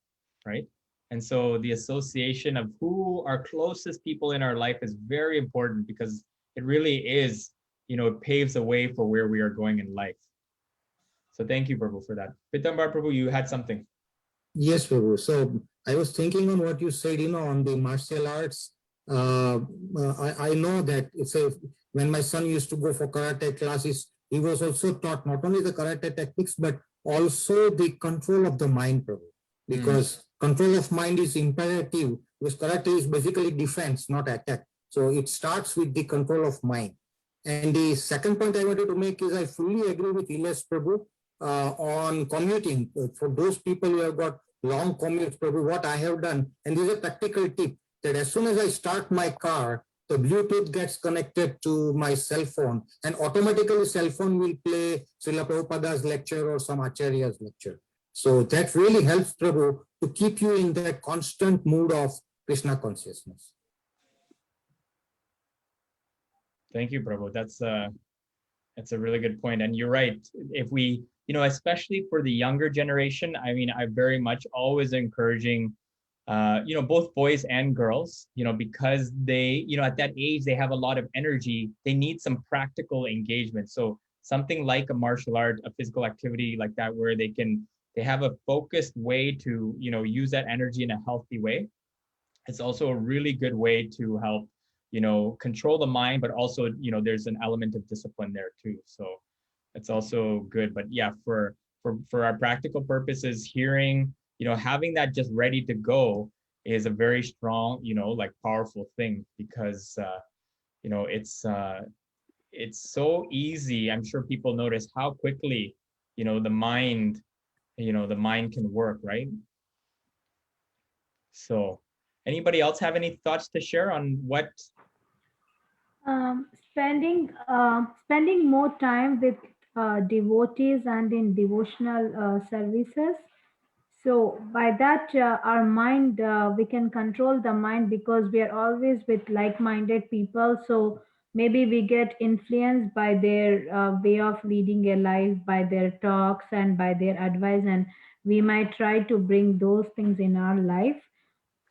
right? And so the association of who our closest people in our life is very important, because it really is, it paves the way for where we are going in life. So thank you, Prabhu, for that. Pitambar Prabhu, you had something.
Yes, Prabhu. So I was thinking on what you said, on the martial arts. I know that when my son used to go for karate classes, he was also taught not only the karate techniques, but also the control of the mind, Prabhu. Because control of mind is imperative, because karate is basically defense, not attack. So it starts with the control of mind. And the second point I wanted to make is I fully agree with Ilyas Prabhu on commuting. For those people who have got long commutes, Prabhu, what I have done, and this is a practical tip, that as soon as I start my car, the Bluetooth gets connected to my cell phone, and automatically cell phone will play Srila Prabhupada's lecture or some Acharya's lecture. So that really helps, Prabhu, to keep you in that constant mood of Krishna consciousness.
Thank you, Prabhu. That's a really good point. And you're right. If we, especially for the younger generation, I mean, I very much always encouraging, both boys and girls, because they, at that age, they have a lot of energy. They need some practical engagement. So something like a martial art, a physical activity like that, where they have a focused way to, use that energy in a healthy way. It's also a really good way to help, control the mind, but also, there's an element of discipline there too. So it's also good. But yeah, for our practical purposes, hearing, having that just ready to go is a very strong, like powerful thing, because, it's so easy. I'm sure people notice how quickly, the mind can work, right? So anybody else have any thoughts to share on what?
Spending more time with devotees and in devotional services. So by that, our mind, we can control the mind, because we are always with like-minded people. So maybe we get influenced by their way of leading a life, by their talks and by their advice, and we might try to bring those things in our life.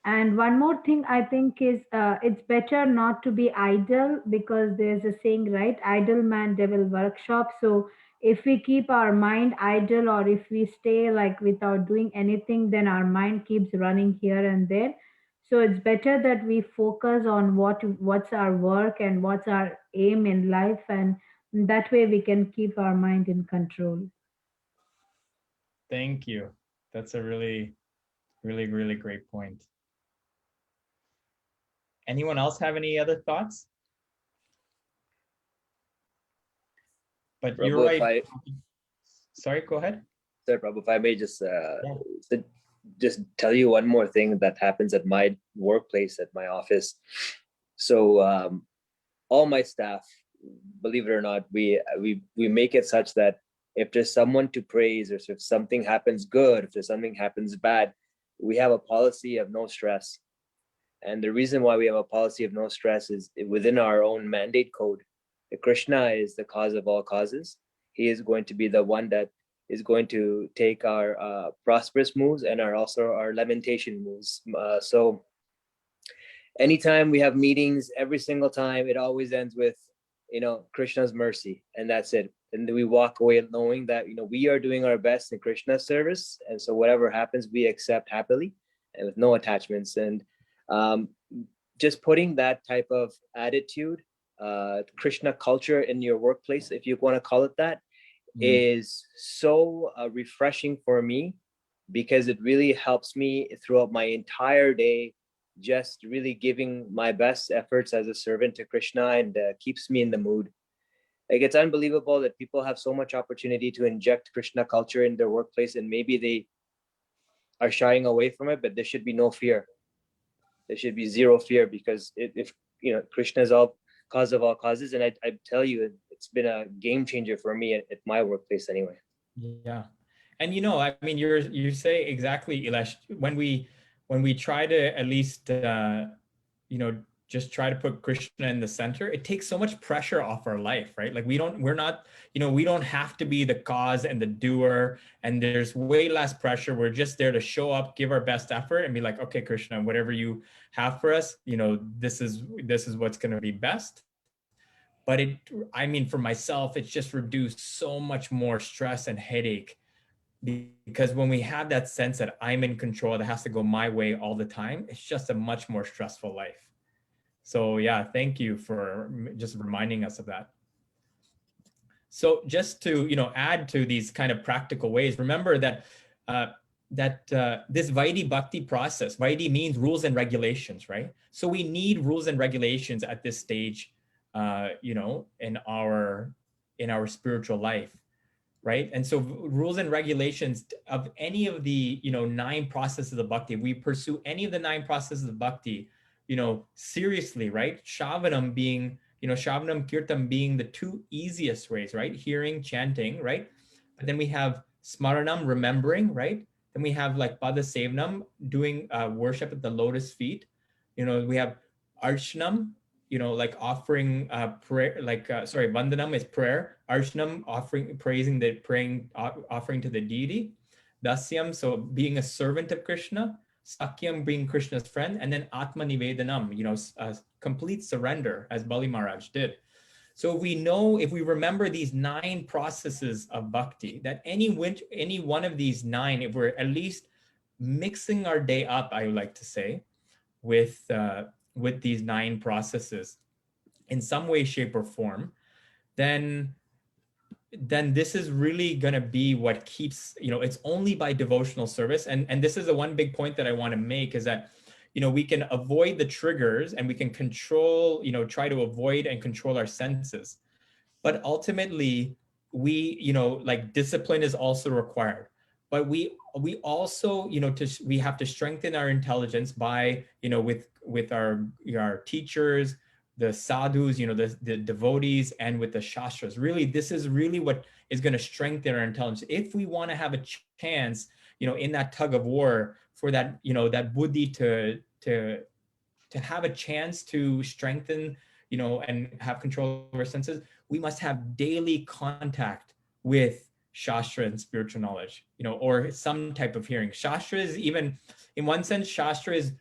And one more thing I think is it's better not to be idle, because there's a saying, right? Idle man, devil workshop. So if we keep our mind idle, or if we stay like without doing anything, then our mind keeps running here and there. So it's better that we focus on what's our work and what's our aim in life, and that way we can keep our mind in control.
Thank you. That's a really, really, really great point. Anyone else have any other thoughts? But you're
Prabhu,
right. Sorry, go ahead.
Sir, Prabhu, if I may just tell you one more thing that happens at my workplace, at my office. So all my staff, believe it or not, we make it such that if there's someone to praise, or if something happens good, if there's something happens bad, we have a policy of no stress. And the reason why we have a policy of no stress is within our own mandate code. Krishna is the cause of all causes. He is going to be the one that is going to take our prosperous moves and also our lamentation moves. So anytime we have meetings, every single time, it always ends with, Krishna's mercy, and that's it. And we walk away knowing that, we are doing our best in Krishna's service. And so whatever happens, we accept happily and with no attachments. And just putting that type of attitude, Krishna culture in your workplace, if you want to call it that, is so refreshing for me, because it really helps me throughout my entire day, just really giving my best efforts as a servant to Krishna, and keeps me in the mood. Like, it's unbelievable that people have so much opportunity to inject Krishna culture in their workplace, and maybe they are shying away from it, but there should be no fear. There should be zero fear, because if Krishna is all cause of all causes, and I tell you, it's been a game changer for me at my workplace anyway.
Yeah. And I mean, you say exactly, Ilash, when we try to at least just try to put Krishna in the center, it takes so much pressure off our life, right? Like we don't have to be the cause and the doer, and there's way less pressure. We're just there to show up, give our best effort, and be like, okay, Krishna, whatever you have for us, this is what's going to be best. But for myself, it's just reduced so much more stress and headache, because when we have that sense that I'm in control, that has to go my way all the time, it's just a much more stressful life. So yeah, thank you for just reminding us of that. So just to add to these kind of practical ways, remember that this Vaidhi Bhakti process, Vaidhi means rules and regulations, right? So we need rules and regulations at this stage, in our spiritual life, right? And so rules and regulations of any of the 9 processes of bhakti, we pursue any of the 9 processes of bhakti, seriously, right? Shravanam being, Shravanam, Kirtan being the 2 easiest ways, right? Hearing, chanting, right? But then we have Smaranam, remembering, right? Then we have like Pada Sevanam, doing worship at the lotus feet. We have Archanam, like offering prayer, Vandanam is prayer. Archanam, offering to the deity. Dasyam, so being a servant of Krishna. Sakyam, being Krishna's friend. And then Atma Nivedanam, complete surrender, as Bali Maharaj did. So if we remember these 9 processes of bhakti, that any one of these 9, if we're at least mixing our day up, I would like to say, with these 9 processes in some way, shape, or form, then this is really going to be what keeps, it's only by devotional service. And this is the one big point that I want to make, is that, we can avoid the triggers, and we can control, try to avoid and control our senses. But ultimately, like discipline is also required. But we also, we have to strengthen our intelligence by, with our teachers, the sadhus, the devotees, and with the shastras. Really, this is really what is going to strengthen our intelligence. If we want to have a chance, in that tug of war, for that, that buddhi to have a chance to strengthen, and have control of our senses, we must have daily contact with Shastra and spiritual knowledge, or some type of hearing. Shastra is, even in one sense, Shastra is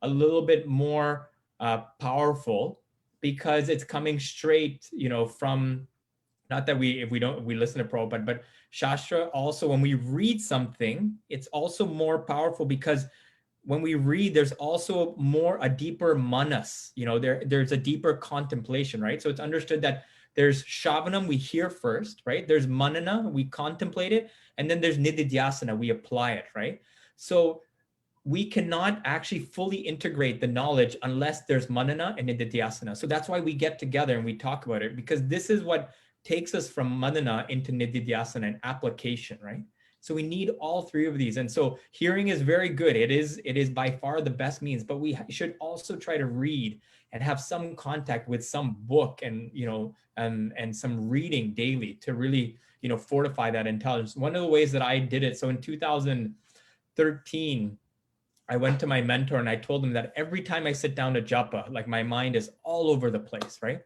a little bit more powerful, because it's coming straight, from not that if we listen to Prabhupada, but Shastra also, when we read something, it's also more powerful because when we read, there's also a deeper manas, there's a deeper contemplation, right? So it's understood that there's Shravanam, we hear first, right? There's Manana, we contemplate it, and then there's Nididhyasana, we apply it, right? So we cannot actually fully integrate the knowledge unless there's Manana and Nididhyasana. So that's why we get together and we talk about it, because this is what takes us from Manana into Nididhyasana and application, right? So we need all three of these. And so hearing is very good. It is by far the best means, but we should also try to read and have some contact with some book and, and some reading daily to really, fortify that intelligence. One of the ways that I did it, so in 2013, I went to my mentor and I told him that every time I sit down to japa, like my mind is all over the place, right?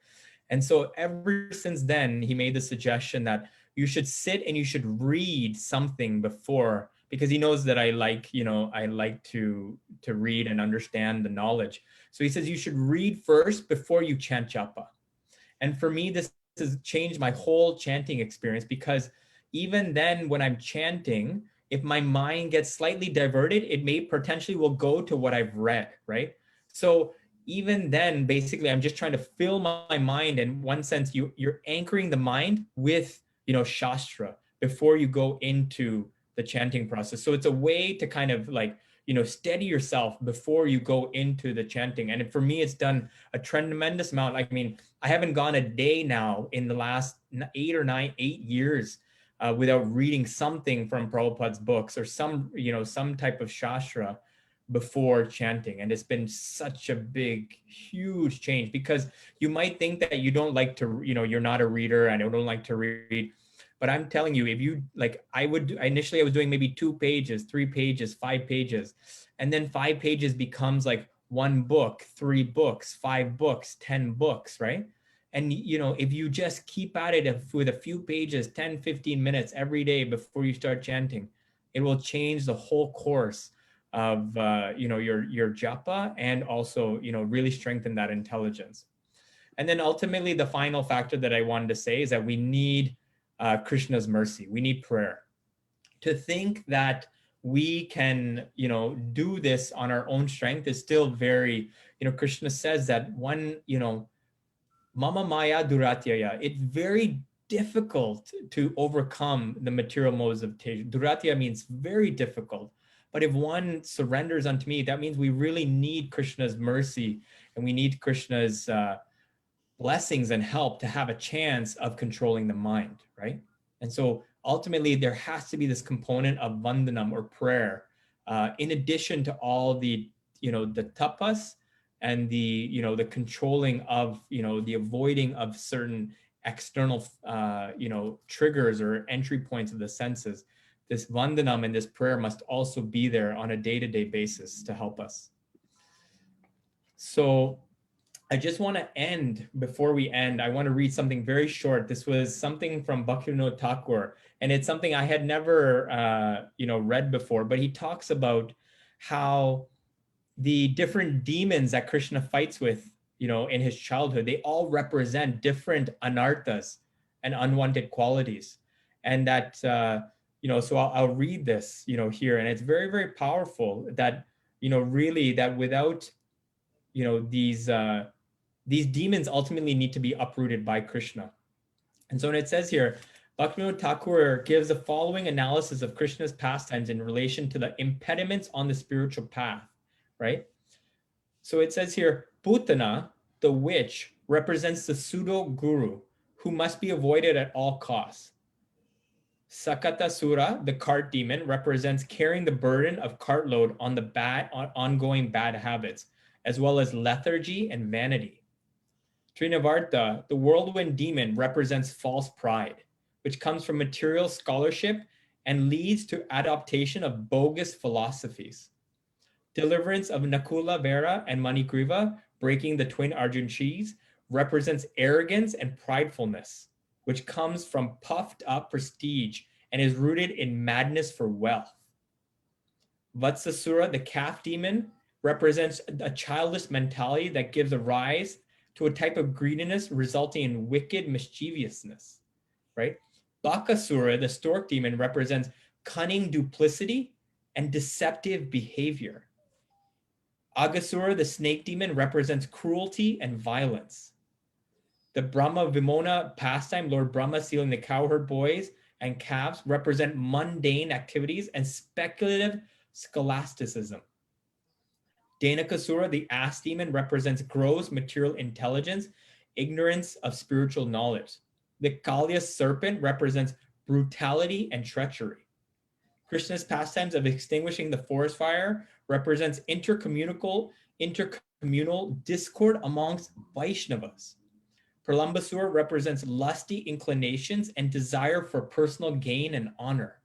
And so ever since then, he made the suggestion that you should sit and you should read something before, because he knows that I like to read and understand the knowledge. So he says you should read first before you chant japa. And for me, this has changed my whole chanting experience, because even then when I'm chanting, if my mind gets slightly diverted, it may potentially will go to what I've read, right? So even then, basically, I'm just trying to fill my mind. In one sense, you're anchoring the mind with, Shastra before you go into the chanting process. So it's a way to kind of like, steady yourself before you go into the chanting. And for me, it's done a tremendous amount. I mean, I haven't gone a day now in the last 8 years without reading something from Prabhupada's books or some type of Shastra before chanting. And it's been such a big, huge change, because you might think that you don't like to, you're not a reader and I don't like to read. But I'm telling you, if you initially I was doing maybe 2 pages, 3 pages, 5 pages. And then 5 pages becomes like 1 book, 3 books, 5 books, 10 books, right? And, if you just keep at it with a few pages, 10, 15 minutes every day before you start chanting, it will change the whole course of, your japa, and also, really strengthen that intelligence. And then ultimately, the final factor that I wanted to say is that we need Krishna's mercy. We need prayer. To think that we can, do this on our own strength is still very, Krishna says that Mama Maya Duratyaya, it's very difficult to overcome the material modes of Teja. Duratya means very difficult. But if one surrenders unto me, that means we really need Krishna's mercy, and we need Krishna's blessings and help to have a chance of controlling the mind, right? And so ultimately, there has to be this component of vandanam or prayer, in addition to all the, the tapas and the, the controlling of, the avoiding of certain external, triggers or entry points of the senses. This vandanam and this prayer must also be there on a day-to-day basis to help us. So I just want to end, before we end, I want to read something very short. This was something from Bhaktivinoda Thakur, and it's something I had never, read before, but he talks about how the different demons that Krishna fights with, in his childhood, they all represent different anarthas and unwanted qualities. And that, so I'll read this, here, and it's very, very powerful that, really that without, these demons ultimately need to be uprooted by Krishna. And so when it says here, Bhaktivinoda Thakur gives the following analysis of Krishna's pastimes in relation to the impediments on the spiritual path, right? So it says here, Putana, the witch, represents the pseudo-guru who must be avoided at all costs. Sakatasura, the cart demon, represents carrying the burden of cartload on the ongoing bad habits, as well as lethargy and vanity. Trinavarta, the whirlwind demon, represents false pride, which comes from material scholarship and leads to adoption of bogus philosophies. Deliverance of Nakula, Vera, and Manigriva, breaking the twin Arjunshis, represents arrogance and pridefulness, which comes from puffed up prestige and is rooted in madness for wealth. Vatsasura, the calf demon, represents a childish mentality that gives a rise to a type of greediness resulting in wicked mischievousness. right? Bakasura, the stork demon, represents cunning duplicity and deceptive behavior. Agasura, the snake demon, represents cruelty and violence. The Brahma Vimona pastime, Lord Brahma sealing the cowherd boys and calves, represent mundane activities and speculative scholasticism. Dhanakasura, the ass demon, represents gross material intelligence, ignorance of spiritual knowledge. The Kalya serpent represents brutality and treachery. Krishna's pastimes of extinguishing the forest fire represents intercommunal discord amongst Vaishnavas. Pralambasura represents lusty inclinations and desire for personal gain and honor.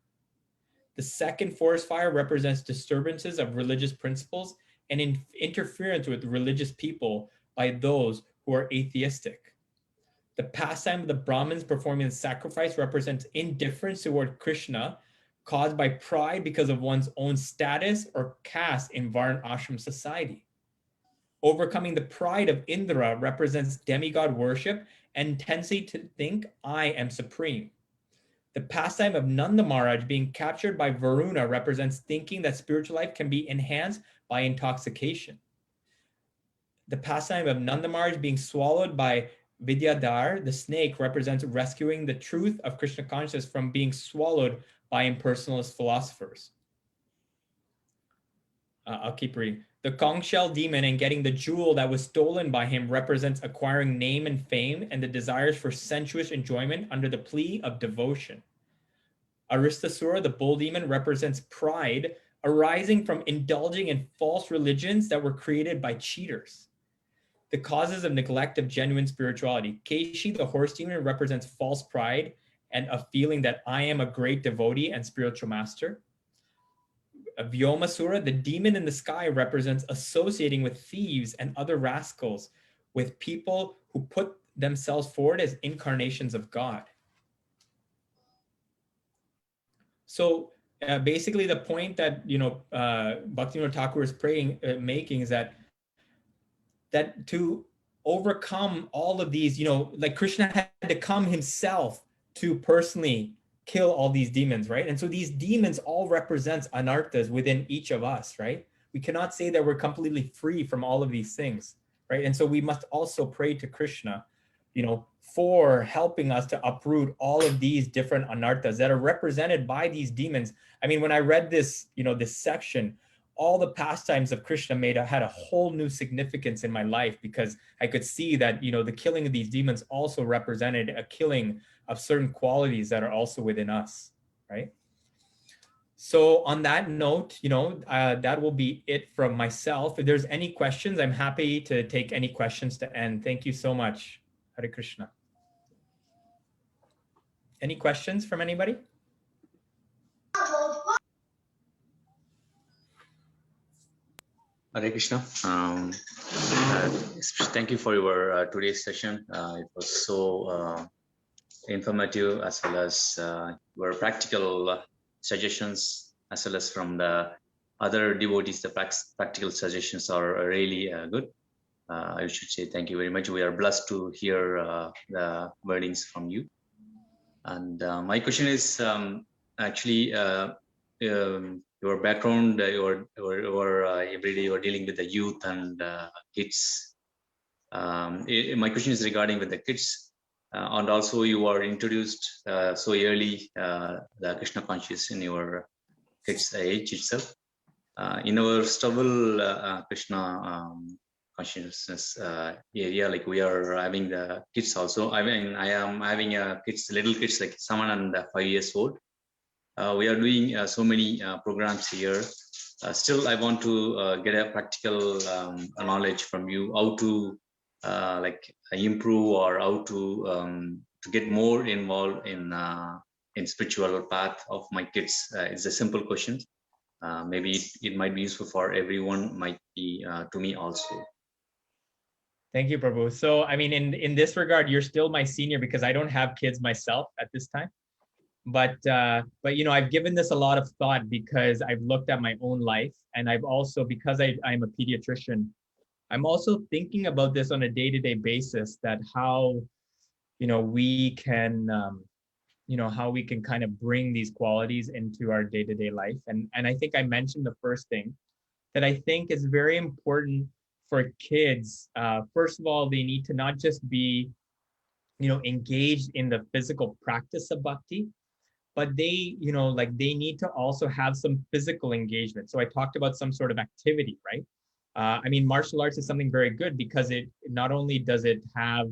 The second forest fire represents disturbances of religious principles and interference with religious people by those who are atheistic. The pastime of the Brahmins performing the sacrifice represents indifference toward Krishna caused by pride because of one's own status or caste in Varna ashram society. Overcoming the pride of Indra represents demigod worship and tendency to think I am supreme. The pastime of Nanda Maharaj being captured by Varuna represents thinking that spiritual life can be enhanced by intoxication. The pastime of Nanda Maharaj being swallowed by Vidyadhar, the snake, represents rescuing the truth of Krishna consciousness from being swallowed by impersonalist philosophers. I'll keep reading. The conch shell demon and getting the jewel that was stolen by him represents acquiring name and fame and the desires for sensuous enjoyment under the plea of devotion. Aristasura, the bull demon, represents pride arising from indulging in false religions that were created by cheaters. The causes of neglect of genuine spirituality. Keshi, the horse demon, represents false pride and a feeling that I am a great devotee and spiritual master. Vyomasura, the demon in the sky, represents associating with thieves and other rascals, with people who put themselves forward as incarnations of God. So basically the point that, Bhaktivinoda Thakur is making is that to overcome all of these, like Krishna had to come himself to personally kill all these demons, right? And so these demons all represents anarthas within each of us, right? We cannot say that we're completely free from all of these things, right? And so we must also pray to Krishna, for helping us to uproot all of these different anarthas that are represented by these demons. I mean, when I read this, this section, all the pastimes of Krishna had a whole new significance in my life, because I could see that, the killing of these demons also represented a killing of certain qualities that are also within us, right? So on that note, that will be it from myself. If there's any questions, I'm happy to take any questions to end. Thank you so much. Hare Krishna. Any questions from anybody?
Hare Krishna. Thank you for your today's session. It was so informative, as well as your practical suggestions, as well as from the other devotees. The practical suggestions are really good. I should say thank you very much. We are blessed to hear the wordings from you. And my question is actually your background. Every day you're dealing with the youth and kids. My question is regarding with the kids, and also you are introduced so early the Krishna consciousness in your kids' age itself. In our stubble Krishna consciousness area, like we are having the kids also. I mean, I am having little kids like 7 and 5 years old. We are doing so many programs here. Still, I want to get a practical knowledge from you, how to improve, or how to get more involved in spiritual path of my kids. It's a simple question. Maybe it might be useful for everyone, might be to me also.
Thank you, Prabhu. So, I mean, in this regard, you're still my senior because I don't have kids myself at this time. But I've given this a lot of thought because I've looked at my own life, and I've also, because I'm a pediatrician, I'm also thinking about this on a day-to-day basis, that how, we can how we can kind of bring these qualities into our day-to-day life. And I think I mentioned the first thing that I think is very important for kids. First of all, they need to not just be, engaged in the physical practice of bhakti, but they, they need to also have some physical engagement. So I talked about some sort of activity, right? Martial arts is something very good because it not only does it have,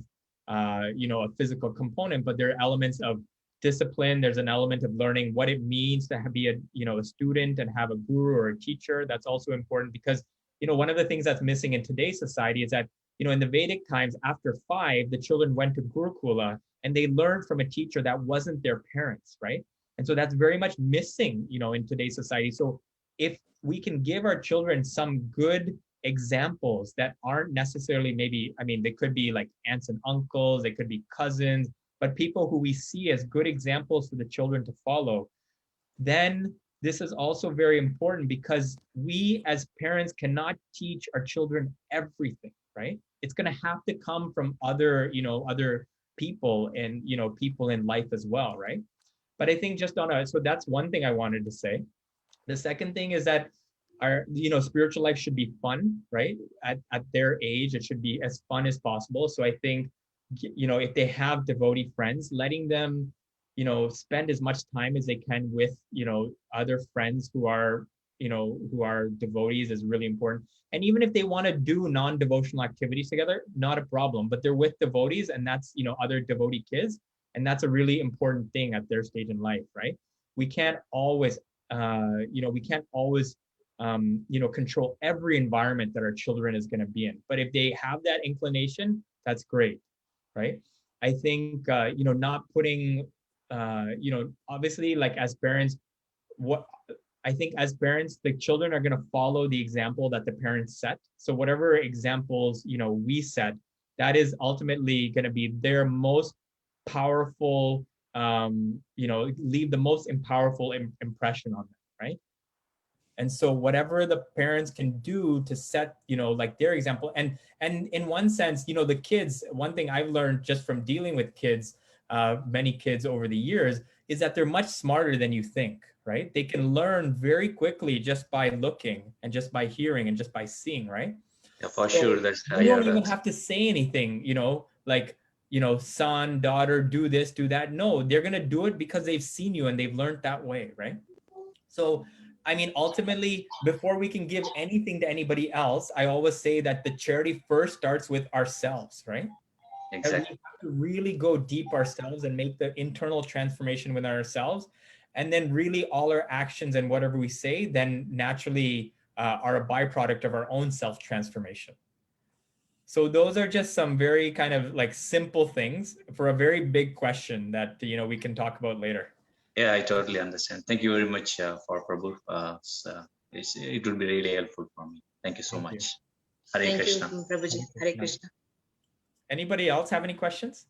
a physical component, but there are elements of discipline. There's an element of learning what it means to be a student and have a guru or a teacher. That's also important because, one of the things that's missing in today's society is that, in the Vedic times, after 5, the children went to Gurukula and they learned from a teacher that wasn't their parents, right? And so that's very much missing, in today's society. So if we can give our children some good examples that aren't necessarily they could be like aunts and uncles, they could be cousins, but people who we see as good examples for the children to follow, then this is also very important because we as parents cannot teach our children everything, right? It's going to have to come from other people and, people in life as well, right? But I think so that's one thing I wanted to say. The second thing is that our, spiritual life should be fun, right? At their age, it should be as fun as possible. So I think, if they have devotee friends, letting them, spend as much time as they can with, other friends who are devotees is really important. And even if they want to do non-devotional activities together, not a problem, but they're with devotees and that's, other devotee kids. And that's a really important thing at their stage in life, right? We can't always, control every environment that our children is going to be in. But if they have that inclination, that's great, right? I think, not putting, obviously, like as parents, the children are going to follow the example that the parents set. So whatever examples, we set, that is ultimately going to be their most powerful, leave the most powerful impression on them, right? And so whatever the parents can do to set, their example, and in one sense, the kids, one thing I've learned just from dealing with kids, many kids over the years, is that they're much smarter than you think, right? They can learn very quickly just by looking and just by hearing and just by seeing, right?
Yeah, for sure. That's
you don't even have to say anything, son, daughter, do this, do that. No, they're going to do it because they've seen you and they've learned that way, right? So, ultimately, before we can give anything to anybody else, I always say that the charity first starts with ourselves, right?
Exactly.
And we have to really go deep ourselves and make the internal transformation within ourselves. And then really all our actions and whatever we say then naturally are a byproduct of our own self-transformation. So those are just some very kind of like simple things for a very big question that, we can talk about later.
Yeah, I totally understand. Thank you very much for Prabhu. It would be really helpful for me. Thank you so much. Hare
Thank
Krishna.
you, Prabhuji. Hare Krishna.
Anybody else have any questions?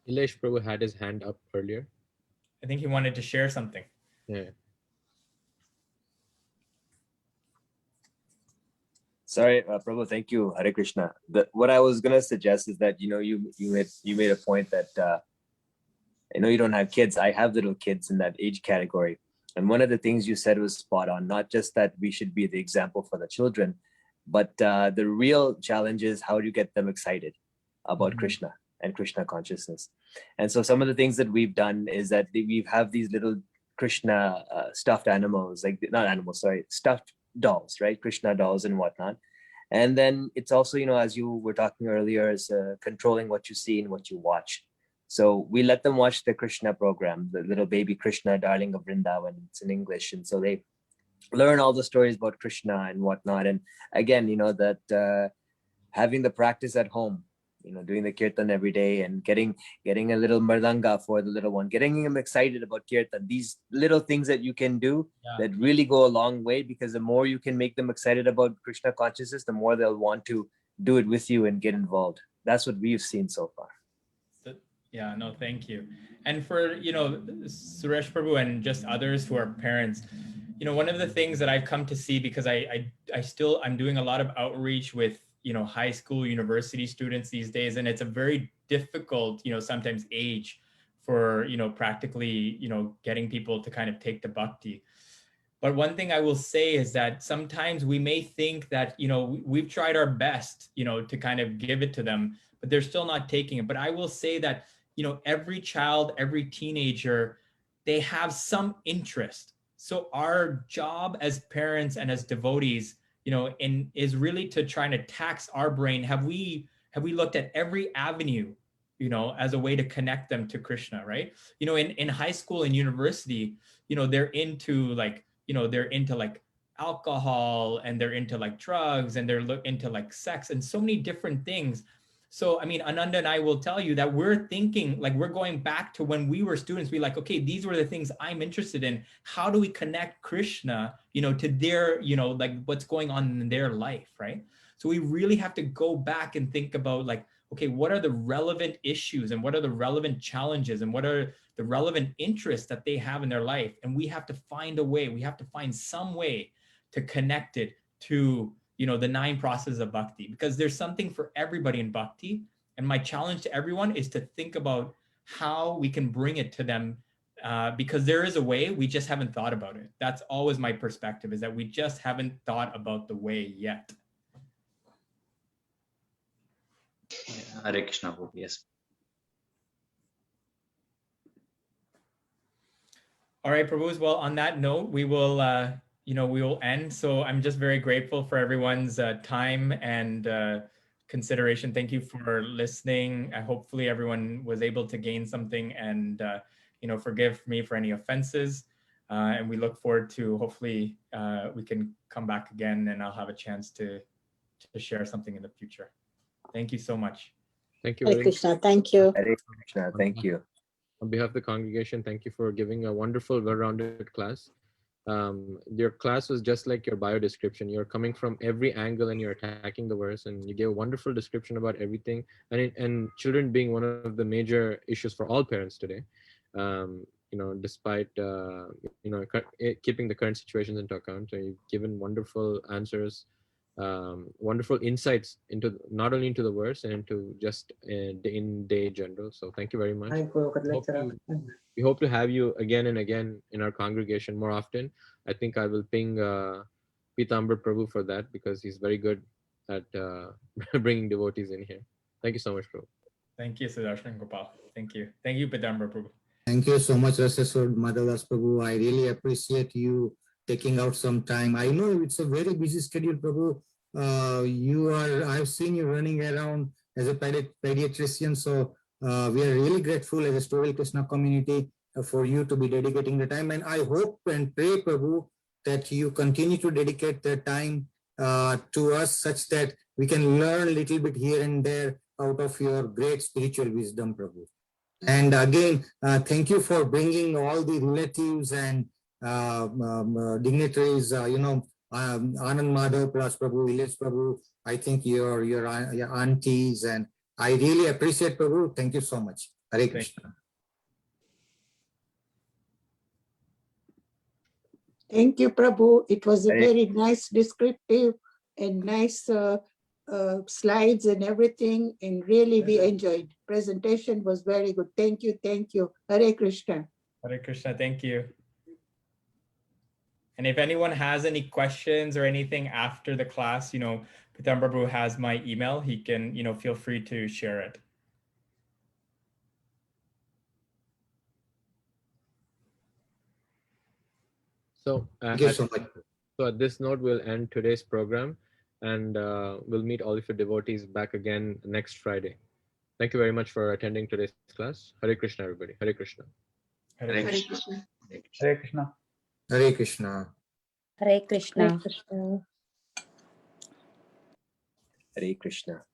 Ilesh Prabhu had his hand up earlier.
I think he wanted to share something.
Yeah.
Sorry, Prabhu, thank you. Hare Krishna. What I was gonna suggest is that you made a point that I know you don't have kids. I have little kids in that age category, and one of the things you said was spot on. Not just that we should be the example for the children, but the real challenge is how do you get them excited about Krishna and Krishna consciousness. And so some of the things that we've done is that we have these little Krishna stuffed animals, stuffed dolls, right? Krishna dolls and whatnot. And then it's also, as you were talking earlier, is controlling what you see and what you watch. So we let them watch the Krishna program, the little baby Krishna, darling of Vrindavan. It's in English. And so they learn all the stories about Krishna and whatnot. And again, that having the practice at home, doing the kirtan every day and getting a little mardanga for the little one, getting him excited about kirtan, these little things that you can do that really go a long way, because the more you can make them excited about Krishna consciousness, the more they'll want to do it with you and get involved. That's what we've seen so far.
Yeah, no, thank you. And for, Suresh Prabhu and just others who are parents, one of the things that I've come to see, because I'm doing a lot of outreach with high school, university students these days, and it's a very difficult, sometimes age for, practically, getting people to kind of take the bhakti. But one thing I will say is that sometimes we may think that, we've tried our best, to kind of give it to them, but they're still not taking it. But I will say that, every child, every teenager, they have some interest. So our job as parents and as devotees, is really to try to tax our brain. Have we looked at every avenue, as a way to connect them to Krishna, right? In high school and university, they're into like alcohol, and they're into like drugs, and they're into like sex and so many different things. So, I mean, Ananda and I will tell you that we're thinking, like, we're going back to when we were students. We're like, okay, these were the things I'm interested in. How do we connect Krishna, to their, like what's going on in their life, right? So we really have to go back and think about like, okay, what are the relevant issues, and what are the relevant challenges, and what are the relevant interests that they have in their life? And we have to find a way, we have to find some way to connect it to, the 9 processes of bhakti, because there's something for everybody in bhakti. And my challenge to everyone is to think about how we can bring it to them, because there is a way, we just haven't thought about it. That's always my perspective, is that we just haven't thought about the way yet.
Hare Krishna, Prabhu. Yes.
All right, Prabhus. Well, on that note, we will, we will end. So I'm just very grateful for everyone's time and consideration. Thank you for listening. Hopefully everyone was able to gain something, and, forgive me for any offenses. And we look forward to, hopefully we can come back again, and I'll have a chance to share something in the future. Thank you so much.
Thank you
Hare
very much.
Krishna, thank you.
Hare Krishna. Thank you.
On behalf of the congregation, thank you for giving a wonderful, well-rounded class. Your class was just like your bio description. You're coming from every angle and you're attacking the verse, and you gave a wonderful description about everything. And children being one of the major issues for all parents today. Despite keeping the current situations into account, so you've given wonderful answers, wonderful insights into not only into the verse and into just in day general. So thank you very much. We hope to have you again and again in our congregation more often. I think I will ping Pitambar Prabhu for that, because he's very good at bringing devotees in here. Thank you so much, Prabhu.
Thank you, Sudarshan Gopal. Thank you. Thank you, Pitambar Prabhu.
Thank you so much, Raseswar Madhavdas Prabhu. I really appreciate you taking out some time. I know it's a very busy schedule, Prabhu. I've seen you running around as a pediatrician. So we are really grateful as a Stouffville Krishna community for you to be dedicating the time. And I hope and pray, Prabhu, that you continue to dedicate the time to us, such that we can learn a little bit here and there out of your great spiritual wisdom, Prabhu. And again, thank you for bringing all the relatives and dignitaries, Anand Madhav plus Prabhu, Ilesh Prabhu, I think your aunties, and I really appreciate, Prabhu. Thank you so much. Hare Krishna.
Thank you, Prabhu. It was a very nice descriptive and nice slides and everything, and really we enjoyed. Presentation was very good. Thank you. Thank you. Hare Krishna.
Hare Krishna. Thank you. And if anyone has any questions or anything after the class, Pitambar Prabhu has my email. He can, feel free to share it.
So,
Thank you so much.
So at this note, we'll end today's program, and we'll meet all of your devotees back again next Friday. Thank you very much for attending today's class. Hare Krishna, everybody. Hare Krishna.
Hare Krishna.
Hare Krishna.
Hare Krishna.
Hare Krishna.
Hare Krishna.